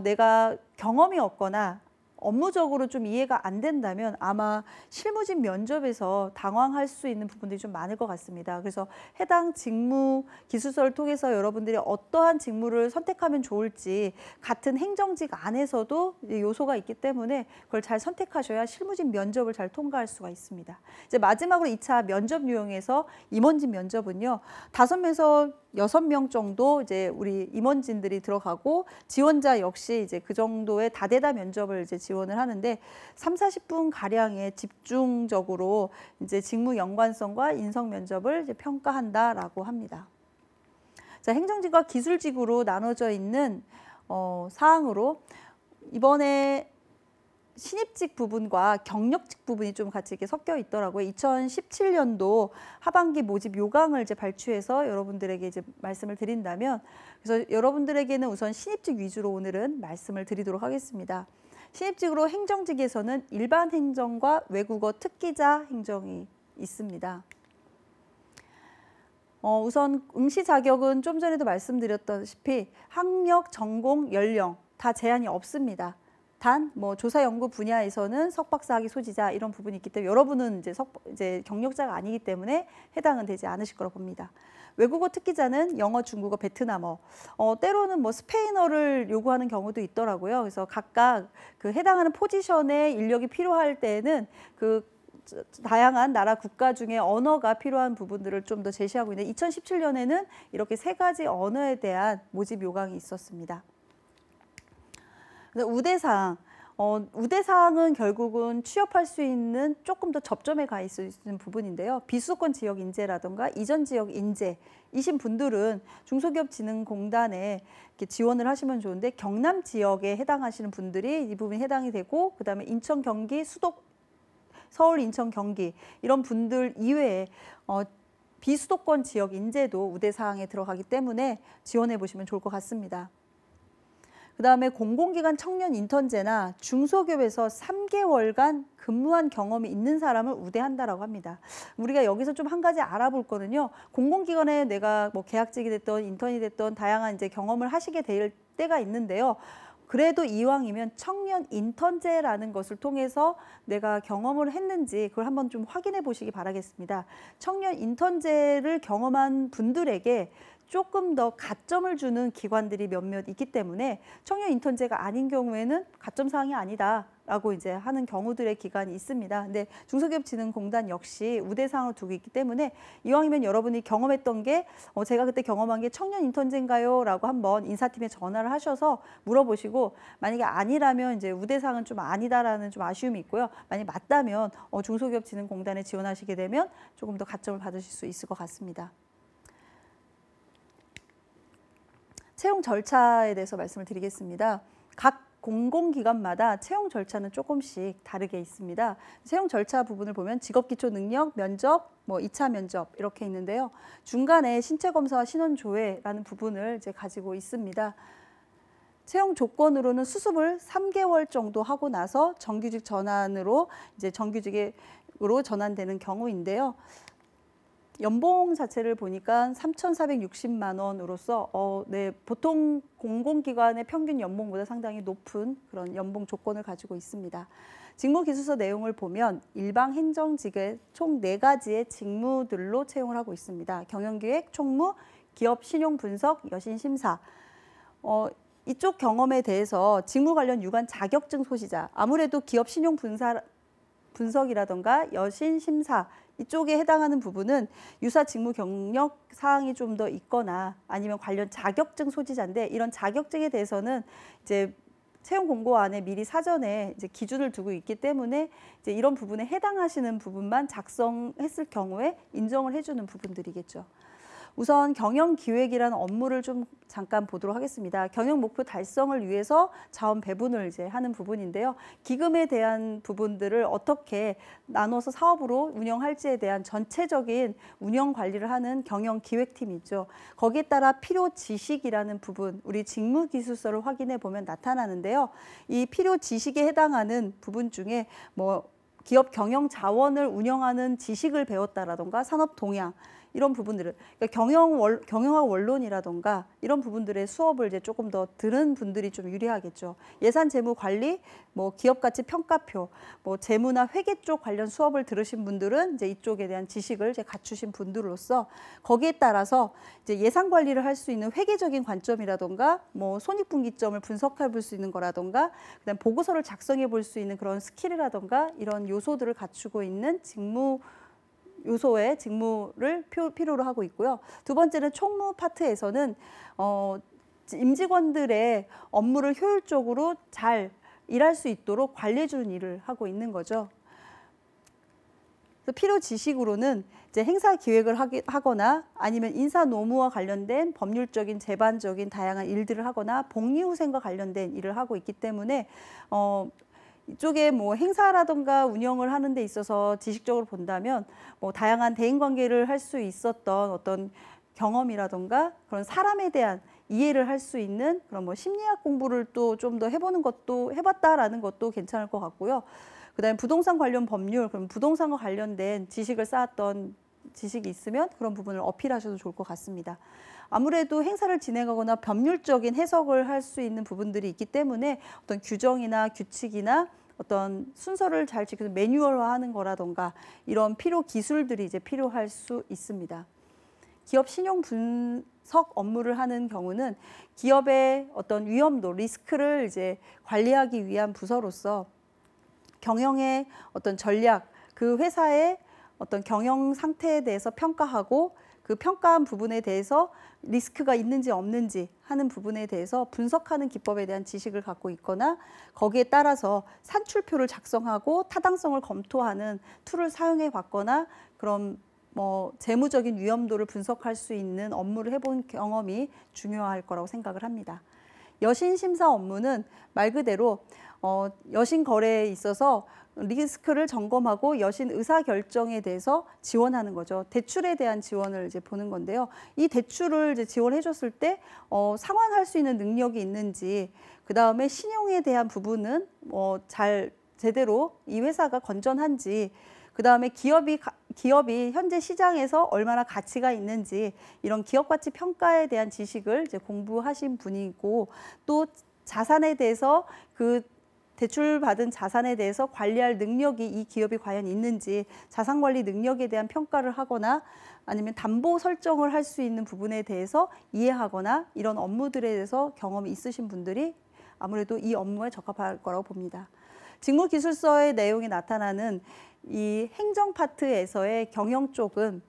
내가 경험이 없거나 업무적으로 좀 이해가 안 된다면 아마 실무진 면접에서 당황할 수 있는 부분들이 좀 많을 것 같습니다. 그래서 해당 직무 기술서를 통해서 여러분들이 어떠한 직무를 선택하면 좋을지 같은 행정직 안에서도 요소가 있기 때문에 그걸 잘 선택하셔야 실무진 면접을 잘 통과할 수가 있습니다. 이제 마지막으로 2차 면접 유형에서 임원진 면접은요. 5명에서 6명 정도 이제 우리 임원진들이 들어가고 지원자 역시 이제 그 정도의 다대다 면접을 이제 지원을 하는데 30-40분 가량의 집중적으로 이제 직무 연관성과 인성 면접을 이제 평가한다라고 합니다. 자, 행정직과 기술직으로 나눠져 있는 사항으로 이번에 신입직 부분과 경력직 부분이 좀 같이 이렇게 섞여 있더라고요. 2017년도 하반기 모집 요강을 이제 발췌해서 여러분들에게 이제 말씀을 드린다면, 그래서 여러분들에게는 우선 신입직 위주로 오늘은 말씀을 드리도록 하겠습니다. 신입직으로 행정직에서는 일반 행정과 외국어 특기자 행정이 있습니다. 우선 응시 자격은 좀 전에도 말씀드렸다시피 학력, 전공, 연령 다 제한이 없습니다. 단 뭐 조사 연구 분야에서는 석박사학위 소지자 이런 부분이 있기 때문에 여러분은 이제 경력자가 아니기 때문에 해당은 되지 않으실 거라고 봅니다. 외국어 특기자는 영어, 중국어, 베트남어, 때로는 뭐 스페인어를 요구하는 경우도 있더라고요. 그래서 각각 그 해당하는 포지션에 인력이 필요할 때에는 그 다양한 나라 국가 중에 언어가 필요한 부분들을 좀 더 제시하고 있는데 2017년에는 이렇게 3가지 언어에 대한 모집 요강이 있었습니다. 우대사항, 우대사항은 결국은 취업할 수 있는 조금 더 접점에 가 있을 수 있는 부분인데요. 비수도권 지역 인재라든가 이전 지역 인재이신 분들은 중소기업진흥공단에 이렇게 지원을 하시면 좋은데 경남 지역에 해당하시는 분들이 이 부분이 해당이 되고 그다음에 인천, 경기, 서울, 인천, 경기 이런 분들 이외에 비수도권 지역 인재도 우대사항에 들어가기 때문에 지원해 보시면 좋을 것 같습니다. 그다음에 공공기관 청년 인턴제나 중소기업에서 3개월간 근무한 경험이 있는 사람을 우대한다라고 합니다. 우리가 여기서 좀 한 가지 알아볼 거는요. 공공기관에 내가 뭐 계약직이 됐던 인턴이 됐던 다양한 이제 경험을 하시게 될 때가 있는데요. 그래도 이왕이면 청년 인턴제라는 것을 통해서 내가 경험을 했는지 그걸 한번 좀 확인해 보시기 바라겠습니다. 청년 인턴제를 경험한 분들에게 조금 더 가점을 주는 기관들이 몇몇 있기 때문에 청년 인턴제가 아닌 경우에는 가점 사항이 아니다라고 이제 하는 경우들의 기관이 있습니다. 근데 중소기업진흥공단 역시 우대사항을 두고 있기 때문에 이왕이면 여러분이 경험했던 게 제가 그때 경험한 게 청년 인턴제인가요? 라고 한번 인사팀에 전화를 하셔서 물어보시고 만약에 아니라면 이제 우대사항은 좀 아니다라는 좀 아쉬움이 있고요. 만약에 맞다면 중소기업진흥공단에 지원하시게 되면 조금 더 가점을 받으실 수 있을 것 같습니다. 채용 절차에 대해서 말씀을 드리겠습니다. 각 공공기관마다 채용 절차는 조금씩 다르게 있습니다. 채용 절차 부분을 보면 직업기초 능력, 면접, 2차 면접 이렇게 있는데요. 중간에 신체검사와 신원조회라는 부분을 이제 가지고 있습니다. 채용 조건으로는 수습을 3개월 정도 하고 나서 정규직 전환으로 이제 정규직으로 전환되는 경우인데요. 연봉 자체를 보니까 3,460만 원으로서 네, 보통 공공기관의 평균 연봉보다 상당히 높은 그런 연봉 조건을 가지고 있습니다. 직무기술서 내용을 보면 일방행정직의 총 4가지의 직무들로 채용을 하고 있습니다. 경영기획, 총무, 기업 신용 분석, 여신 심사. 이쪽 경험에 대해서 직무 관련 유관 자격증 소지자, 아무래도 기업 신용 분석이라던가 여신 심사 이쪽에 해당하는 부분은 유사 직무 경력 사항이 좀 더 있거나 아니면 관련 자격증 소지자인데 이런 자격증에 대해서는 이제 채용 공고안에 미리 사전에 이제 기준을 두고 있기 때문에 이제 이런 부분에 해당하시는 부분만 작성했을 경우에 인정을 해주는 부분들이겠죠. 우선 경영기획이라는 업무를 좀 잠깐 보도록 하겠습니다. 경영 목표 달성을 위해서 자원 배분을 이제 하는 부분인데요. 기금에 대한 부분들을 어떻게 나눠서 사업으로 운영할지에 대한 전체적인 운영 관리를 하는 경영기획팀이 있죠. 거기에 따라 필요 지식이라는 부분, 우리 직무기술서를 확인해 보면 나타나는데요. 이 필요 지식에 해당하는 부분 중에 기업 경영 자원을 운영하는 지식을 배웠다라던가 산업 동향 이런 부분들을 그러니까 경영학 원론이라던가 이런 부분들의 수업을 이제 조금 더 들은 분들이 좀 유리하겠죠. 예산 재무 관리, 기업 가치 평가표, 재무나 회계 쪽 관련 수업을 들으신 분들은 이제 이쪽에 대한 지식을 이제 갖추신 분들로서 거기에 따라서 이제 예산 관리를 할 수 있는 회계적인 관점이라던가 손익분기점을 분석해 볼 수 있는 거라던가 그다음 보고서를 작성해 볼 수 있는 그런 스킬이라던가 이런 요소들을 갖추고 있는 요소의 직무를 필요로 하고 있고요. 두 번째는 총무 파트에서는 임직원들의 업무를 효율적으로 잘 일할 수 있도록 관리해 주는 일을 하고 있는 거죠. 필요 지식으로는 이제 행사 기획을 하거나 아니면 인사 노무와 관련된 법률적인 제반적인 다양한 일들을 하거나 복리후생과 관련된 일을 하고 있기 때문에 이쪽에 행사라든가 운영을 하는 데 있어서 지식적으로 본다면 다양한 대인관계를 할 수 있었던 어떤 경험이라든가 그런 사람에 대한 이해를 할 수 있는 그런 심리학 공부를 또 좀 더 해봤다라는 것도 괜찮을 것 같고요. 그다음에 부동산 관련 법률, 그럼 부동산과 관련된 지식을 쌓았던 지식이 있으면 그런 부분을 어필하셔도 좋을 것 같습니다. 아무래도 행사를 진행하거나 법률적인 해석을 할 수 있는 부분들이 있기 때문에 어떤 규정이나 규칙이나 어떤 순서를 잘 지켜서 매뉴얼화하는 거라던가 이런 필요 기술들이 이제 필요할 수 있습니다. 기업 신용 분석 업무를 하는 경우는 기업의 어떤 위험도, 리스크를 이제 관리하기 위한 부서로서 경영의 어떤 전략, 그 회사의 어떤 경영 상태에 대해서 평가하고 그 평가한 부분에 대해서 리스크가 있는지 없는지 하는 부분에 대해서 분석하는 기법에 대한 지식을 갖고 있거나 거기에 따라서 산출표를 작성하고 타당성을 검토하는 툴을 사용해 봤거나 그런 재무적인 위험도를 분석할 수 있는 업무를 해본 경험이 중요할 거라고 생각을 합니다. 여신 심사 업무는 말 그대로 여신 거래에 있어서 리스크를 점검하고 여신 의사결정에 대해서 지원하는 거죠. 대출에 대한 지원을 이제 보는 건데요. 이 대출을 이제 지원해 줬을 때 상환할 수 있는 능력이 있는지, 그다음에 신용에 대한 부분은 제대로 이 회사가 건전한지, 그다음에 기업이 현재 시장에서 얼마나 가치가 있는지 이런 기업 가치 평가에 대한 지식을 이제 공부하신 분이고 또 자산에 대해서 그 대출받은 자산에 대해서 관리할 능력이 이 기업이 과연 있는지 자산 관리 능력에 대한 평가를 하거나 아니면 담보 설정을 할 수 있는 부분에 대해서 이해하거나 이런 업무들에 대해서 경험이 있으신 분들이 아무래도 이 업무에 적합할 거라고 봅니다. 직무기술서의 내용이 나타나는 이 행정 파트에서의 경영 쪽은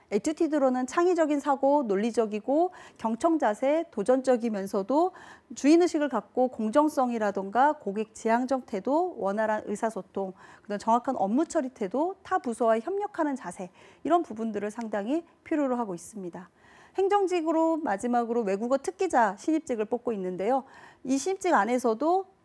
에튜티드로는 창의적인 사고, 논리적이고 경청 자세, 도전적이면서도 주인의식을 갖고 공정성이라던가 고객 지향적 태도, 원활한 의사소통, 그다음 정확한 업무 처리 태도, 타 부서와 협력하는 자세 이런 부분들을 상당히 필요로 하고 있습니다. 행정직으로 마지막으로 외국어 특기자 신입직을 뽑고 있는데요. 이 신입직 안에서도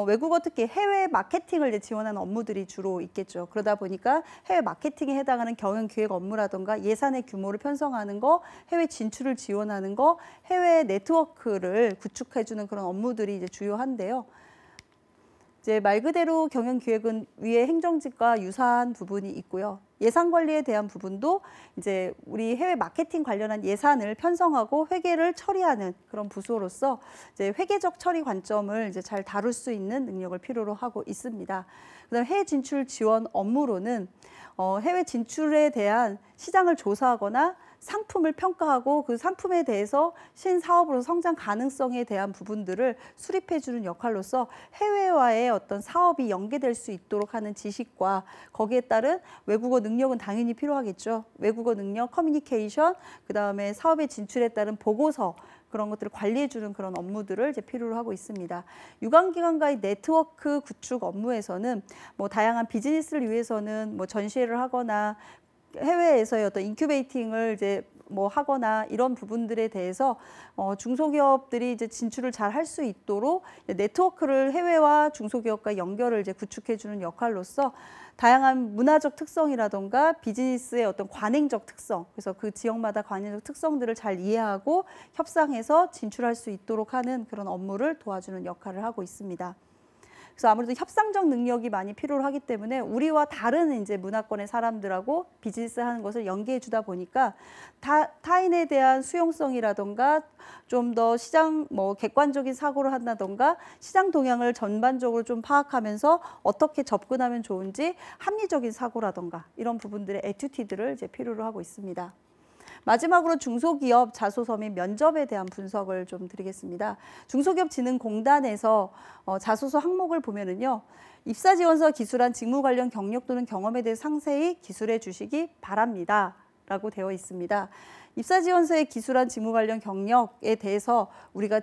외국어 특히 해외 마케팅을 이제 지원하는 업무들이 주로 있겠죠. 그러다 보니까 해외 마케팅에 해당하는 경영 기획 업무라던가 예산의 규모를 편성하는 거, 해외 진출을 지원하는 거, 해외 네트워크를 구축해주는 그런 업무들이 이제 주요한데요. 이제 말 그대로 경영 기획은 위에 행정직과 유사한 부분이 있고요. 예산 관리에 대한 부분도 이제 우리 해외 마케팅 관련한 예산을 편성하고 회계를 처리하는 그런 부서로서 이제 회계적 처리 관점을 이제 잘 다룰 수 있는 능력을 필요로 하고 있습니다. 그다음 해외 진출 지원 업무로는 해외 진출에 대한 시장을 조사하거나 상품을 평가하고 그 상품에 대해서 신사업으로 성장 가능성에 대한 부분들을 수립해주는 역할로서 해외와의 어떤 사업이 연계될 수 있도록 하는 지식과 거기에 따른 외국어 능력은 당연히 필요하겠죠. 외국어 능력, 커뮤니케이션, 그다음에 사업의 진출에 따른 보고서 그런 것들을 관리해주는 그런 업무들을 이제 필요로 하고 있습니다. 유관기관과의 네트워크 구축 업무에서는 뭐 다양한 비즈니스를 위해서는 뭐 전시회를 하거나 해외에서의 어떤 인큐베이팅을 이제 뭐 하거나 이런 부분들에 대해서 중소기업들이 이제 진출을 잘 할 수 있도록 네트워크를 해외와 중소기업과 연결을 이제 구축해주는 역할로서 다양한 문화적 특성이라던가 비즈니스의 어떤 관행적 특성, 그래서 그 지역마다 관행적 특성들을 잘 이해하고 협상해서 진출할 수 있도록 하는 그런 업무를 도와주는 역할을 하고 있습니다. 그래서 아무래도 협상적 능력이 많이 필요로 하기 때문에 우리와 다른 이제 문화권의 사람들하고 비즈니스 하는 것을 연계해 주다 보니까 타인에 대한 수용성이라던가 좀 더 시장 객관적인 사고를 한다던가 시장 동향을 전반적으로 좀 파악하면서 어떻게 접근하면 좋은지 합리적인 사고라던가 이런 부분들의 애튜티드를 이제 필요로 하고 있습니다. 마지막으로 중소기업 자소서 및 면접에 대한 분석을 좀 드리겠습니다. 중소기업진흥공단에서 자소서 항목을 보면은요. 입사지원서 기술한 직무 관련 경력 또는 경험에 대해 상세히 기술해 주시기 바랍니다. 라고 되어 있습니다. 입사지원서에 기술한 직무 관련 경력에 대해서 우리가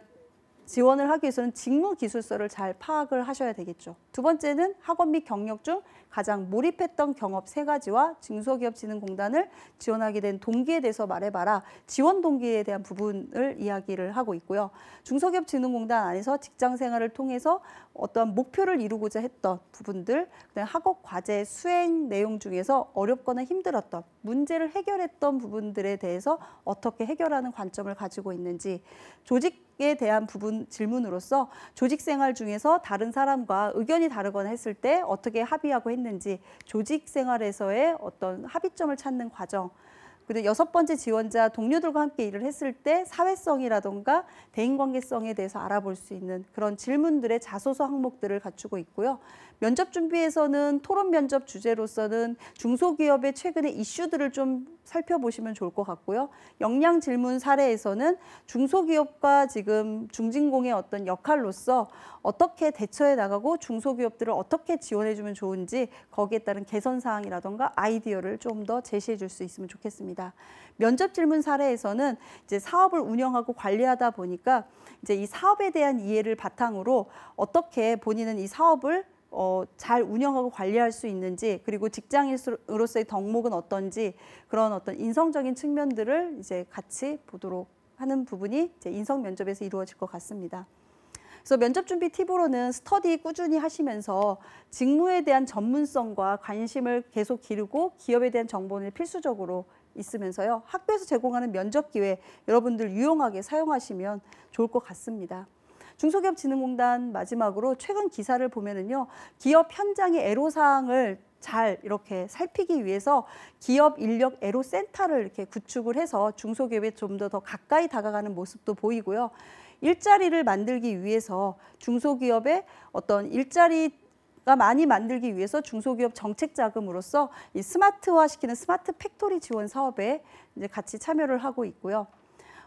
지원을 하기 위해서는 직무기술서를 잘 파악을 하셔야 되겠죠. 두 번째는 학원 및 경력 중 가장 몰입했던 경험 3가지와 중소기업진흥공단을 지원하게 된 동기에 대해서 말해봐라. 지원 동기에 대한 부분을 이야기를 하고 있고요. 중소기업진흥공단 안에서 직장생활을 통해서 어떤 목표를 이루고자 했던 부분들, 그다음에 학업 과제 수행 내용 중에서 어렵거나 힘들었던 문제를 해결했던 부분들에 대해서 어떻게 해결하는 관점을 가지고 있는지, 조직에 대한 부분 질문으로서 조직 생활 중에서 다른 사람과 의견이 다르거나 했을 때 어떻게 합의하고 했는지, 조직 생활에서의 어떤 합의점을 찾는 과정, 그리고 6번째 지원자 동료들과 함께 일을 했을 때 사회성이라던가 대인관계성에 대해서 알아볼 수 있는 그런 질문들의 자소서 항목들을 갖추고 있고요. 면접 준비에서는 토론 면접 주제로서는 중소기업의 최근의 이슈들을 좀 살펴보시면 좋을 것 같고요. 역량 질문 사례에서는 중소기업과 지금 중진공의 어떤 역할로서 어떻게 대처해 나가고 중소기업들을 어떻게 지원해 주면 좋은지 거기에 따른 개선 사항이라던가 아이디어를 좀 더 제시해 줄 수 있으면 좋겠습니다. 면접 질문 사례에서는 이제 사업을 운영하고 관리하다 보니까 이제 이 사업에 대한 이해를 바탕으로 어떻게 본인은 이 사업을 잘 운영하고 관리할 수 있는지, 그리고 직장인으로서의 덕목은 어떤지, 그런 어떤 인성적인 측면들을 이제 같이 보도록 하는 부분이 이제 인성 면접에서 이루어질 것 같습니다. 그래서 면접 준비 팁으로는 스터디 꾸준히 하시면서 직무에 대한 전문성과 관심을 계속 기르고 기업에 대한 정보는 필수적으로 있으면서요. 학교에서 제공하는 면접 기회 여러분들 유용하게 사용하시면 좋을 것 같습니다. 중소기업진흥공단 마지막으로 최근 기사를 보면은요, 기업 현장의 애로사항을 잘 이렇게 살피기 위해서 기업 인력 애로센터를 이렇게 구축을 해서 중소기업에 좀 더 가까이 다가가는 모습도 보이고요. 일자리를 만들기 위해서 중소기업의 어떤 일자리가 많이 만들기 위해서 중소기업 정책 자금으로서 이 스마트화시키는 스마트 팩토리 지원 사업에 이제 같이 참여를 하고 있고요.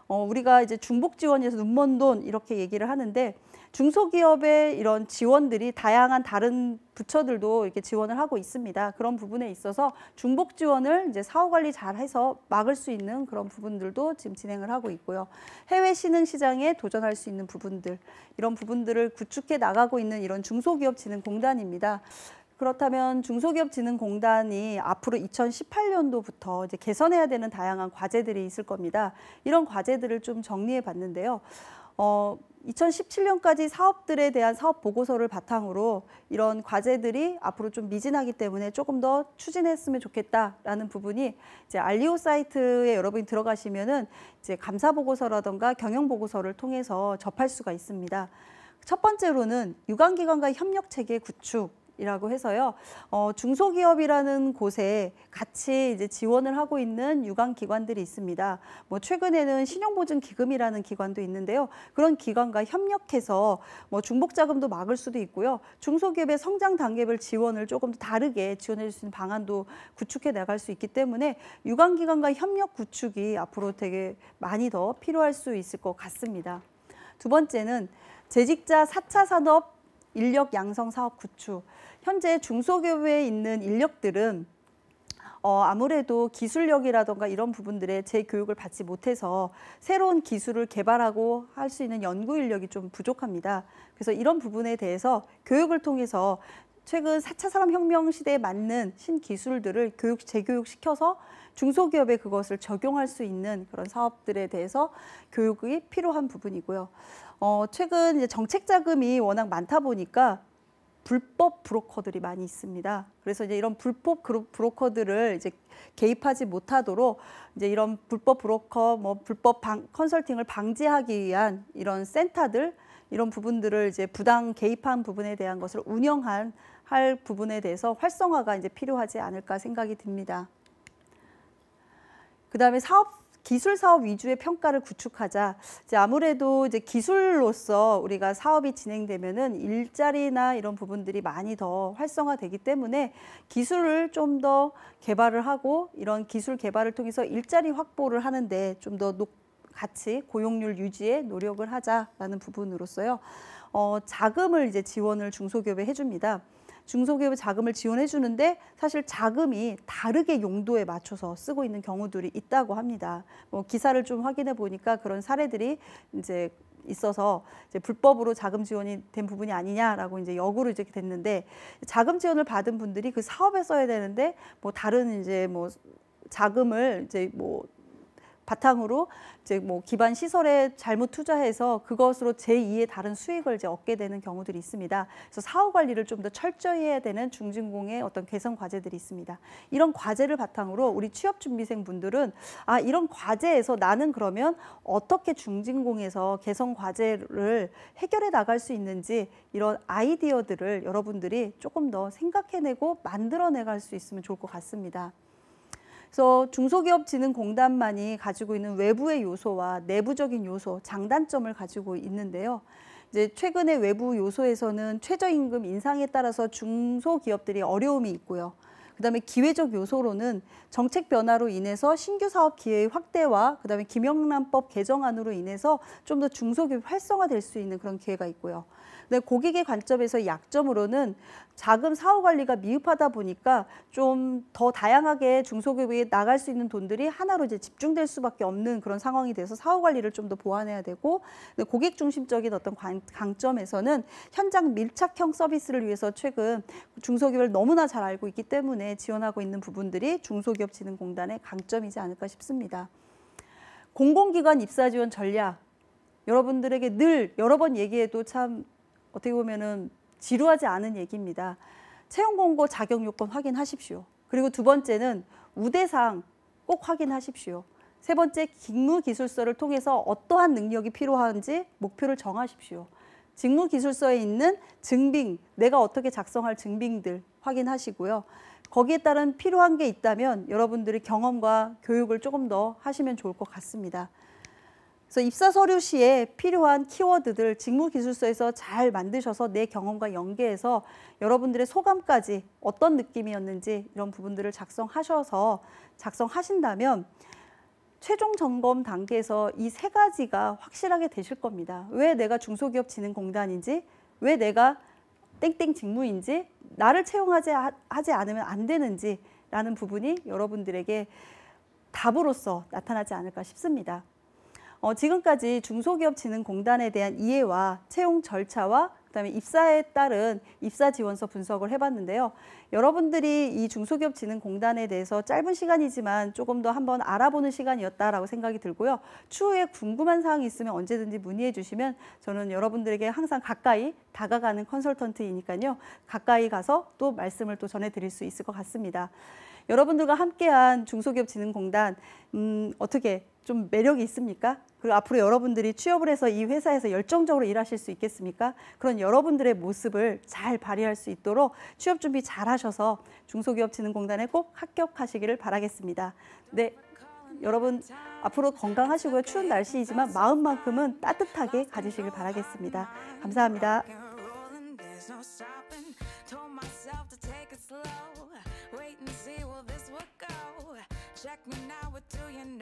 우리가 이제 중복 지원에서 눈먼 돈 이렇게 얘기를 하는데 중소기업의 이런 지원들이 다양한 다른 부처들도 이렇게 지원을 하고 있습니다. 그런 부분에 있어서 중복 지원을 이제 사후 관리 잘 해서 막을 수 있는 그런 부분들도 지금 진행을 하고 있고요. 해외 신흥 시장에 도전할 수 있는 부분들, 이런 부분들을 구축해 나가고 있는 이런 중소기업진흥공단입니다. 그렇다면 중소기업진흥공단이 앞으로 2018년도부터 이제 개선해야 되는 다양한 과제들이 있을 겁니다. 이런 과제들을 좀 정리해 봤는데요. 2017년까지 사업들에 대한 사업 보고서를 바탕으로 이런 과제들이 앞으로 좀 미진하기 때문에 조금 더 추진했으면 좋겠다라는 부분이 이제 알리오 사이트에 여러분이 들어가시면은 이제 감사 보고서라던가 경영 보고서를 통해서 접할 수가 있습니다. 첫 번째로는 유관기관과 협력 체계 구축. 이라고 해서요. 중소기업이라는 곳에 같이 이제 지원을 하고 있는 유관 기관들이 있습니다. 뭐 최근에는 신용보증기금이라는 기관도 있는데요. 그런 기관과 협력해서 뭐 중복자금도 막을 수도 있고요. 중소기업의 성장 단계별 지원을 조금 더 다르게 지원해 줄 수 있는 방안도 구축해 나갈 수 있기 때문에 유관 기관과 협력 구축이 앞으로 되게 많이 더 필요할 수 있을 것 같습니다. 두 번째는 재직자 4차 산업 인력 양성 사업 구축. 현재 중소기업에 있는 인력들은 아무래도 기술력이라던가 이런 부분들의 재교육을 받지 못해서 새로운 기술을 개발하고 할 수 있는 연구 인력이 좀 부족합니다. 그래서 이런 부분에 대해서 교육을 통해서 최근 4차 산업혁명 시대에 맞는 신기술들을 재교육시켜서 중소기업에 그것을 적용할 수 있는 그런 사업들에 대해서 교육이 필요한 부분이고요. 최근 이제 정책 자금이 워낙 많다 보니까 불법 브로커들이 많이 있습니다. 그래서 이제 이런 불법 브로커들을 이제 개입하지 못하도록 이제 이런 불법 브로커, 뭐 불법 컨설팅을 방지하기 위한 이런 센터들, 이런 부분들을 이제 부당 개입한 부분에 대한 것을 할 부분에 대해서 활성화가 이제 필요하지 않을까 생각이 듭니다. 그다음에 기술 사업 위주의 평가를 구축하자. 이제 아무래도 이제 기술로서 우리가 사업이 진행되면은 일자리나 이런 부분들이 많이 더 활성화되기 때문에 기술을 좀 더 개발을 하고 이런 기술 개발을 통해서 일자리 확보를 하는데 좀 더 같이 고용률 유지에 노력을 하자라는 부분으로서요. 자금을 이제 지원을 중소기업에 해줍니다. 중소기업의 자금을 지원해 주는데 사실 자금이 다르게 용도에 맞춰서 쓰고 있는 경우들이 있다고 합니다. 뭐 기사를 좀 확인해 보니까 그런 사례들이 이제 있어서 이제 불법으로 자금 지원이 된 부분이 아니냐라고 이제 역으로 이제 됐는데 자금 지원을 받은 분들이 그 사업에 써야 되는데 뭐 다른 이제 뭐 자금을 이제 뭐 바탕으로 이제 뭐 기반 시설에 잘못 투자해서 그것으로 제2의 다른 수익을 이제 얻게 되는 경우들이 있습니다. 그래서 사후 관리를 좀 더 철저히 해야 되는 중진공의 어떤 개선 과제들이 있습니다. 이런 과제를 바탕으로 우리 취업 준비생 분들은 이런 과제에서 나는 그러면 어떻게 중진공에서 개선 과제를 해결해 나갈 수 있는지 이런 아이디어들을 여러분들이 조금 더 생각해내고 만들어내갈 수 있으면 좋을 것 같습니다. 그래서 중소기업진흥공단만이 가지고 있는 외부의 요소와 내부적인 요소, 장단점을 가지고 있는데요. 이제 최근에 외부 요소에서는 최저임금 인상에 따라서 중소기업들이 어려움이 있고요. 그다음에 기회적 요소로는 정책 변화로 인해서 신규 사업 기회의 확대와 그다음에 김영란법 개정안으로 인해서 좀 더 중소기업이 활성화될 수 있는 그런 기회가 있고요. 근데 고객의 관점에서 약점으로는 자금 사후 관리가 미흡하다 보니까 좀 더 다양하게 중소기업이 나갈 수 있는 돈들이 하나로 이제 집중될 수밖에 없는 그런 상황이 돼서 사후 관리를 좀 더 보완해야 되고, 고객 중심적인 어떤 강점에서는 현장 밀착형 서비스를 위해서 최근 중소기업을 너무나 잘 알고 있기 때문에 지원하고 있는 부분들이 중소기업진흥공단의 강점이지 않을까 싶습니다. 공공기관 입사 지원 전략, 여러분들에게 늘 여러 번 얘기해도 참 어떻게 보면은 지루하지 않은 얘기입니다. 채용 공고 자격 요건 확인하십시오. 그리고 두 번째는 우대사항 꼭 확인하십시오. 세 번째, 직무기술서를 통해서 어떠한 능력이 필요한지 목표를 정하십시오. 직무기술서에 있는 증빙, 내가 어떻게 작성할 증빙들 확인하시고요. 거기에 따른 필요한 게 있다면 여러분들이 경험과 교육을 조금 더 하시면 좋을 것 같습니다. 그래서 입사 서류 시에 필요한 키워드들 직무기술서에서 잘 만드셔서 내 경험과 연계해서 여러분들의 소감까지 어떤 느낌이었는지 이런 부분들을 작성하신다면 최종 점검 단계에서 이 세 가지가 확실하게 되실 겁니다. 왜 내가 중소기업진흥공단인지, 왜 내가 땡땡 직무인지, 나를 채용하지 않으면 안 되는지라는 부분이 여러분들에게 답으로서 나타나지 않을까 싶습니다. 지금까지 중소기업진흥공단에 대한 이해와 채용 절차와 그다음에 입사에 따른 입사 지원서 분석을 해봤는데요. 여러분들이 이 중소기업진흥공단에 대해서 짧은 시간이지만 조금 더 한번 알아보는 시간이었다라고 생각이 들고요. 추후에 궁금한 사항이 있으면 언제든지 문의해 주시면 저는 여러분들에게 항상 가까이 다가가는 컨설턴트이니까요. 가까이 가서 또 말씀을 또 전해드릴 수 있을 것 같습니다. 여러분들과 함께한 중소기업진흥공단 어떻게 좀 매력이 있습니까? 그리고 앞으로 여러분들이 취업을 해서 이 회사에서 열정적으로 일하실 수 있겠습니까? 그런 여러분들의 모습을 잘 발휘할 수 있도록 취업 준비 잘 하셔서 중소기업진흥공단에 꼭 합격하시기를 바라겠습니다. 네, 여러분 앞으로 건강하시고요. 추운 날씨이지만 마음만큼은 따뜻하게 가지시길 바라겠습니다. 감사합니다. Check me now, what do you know?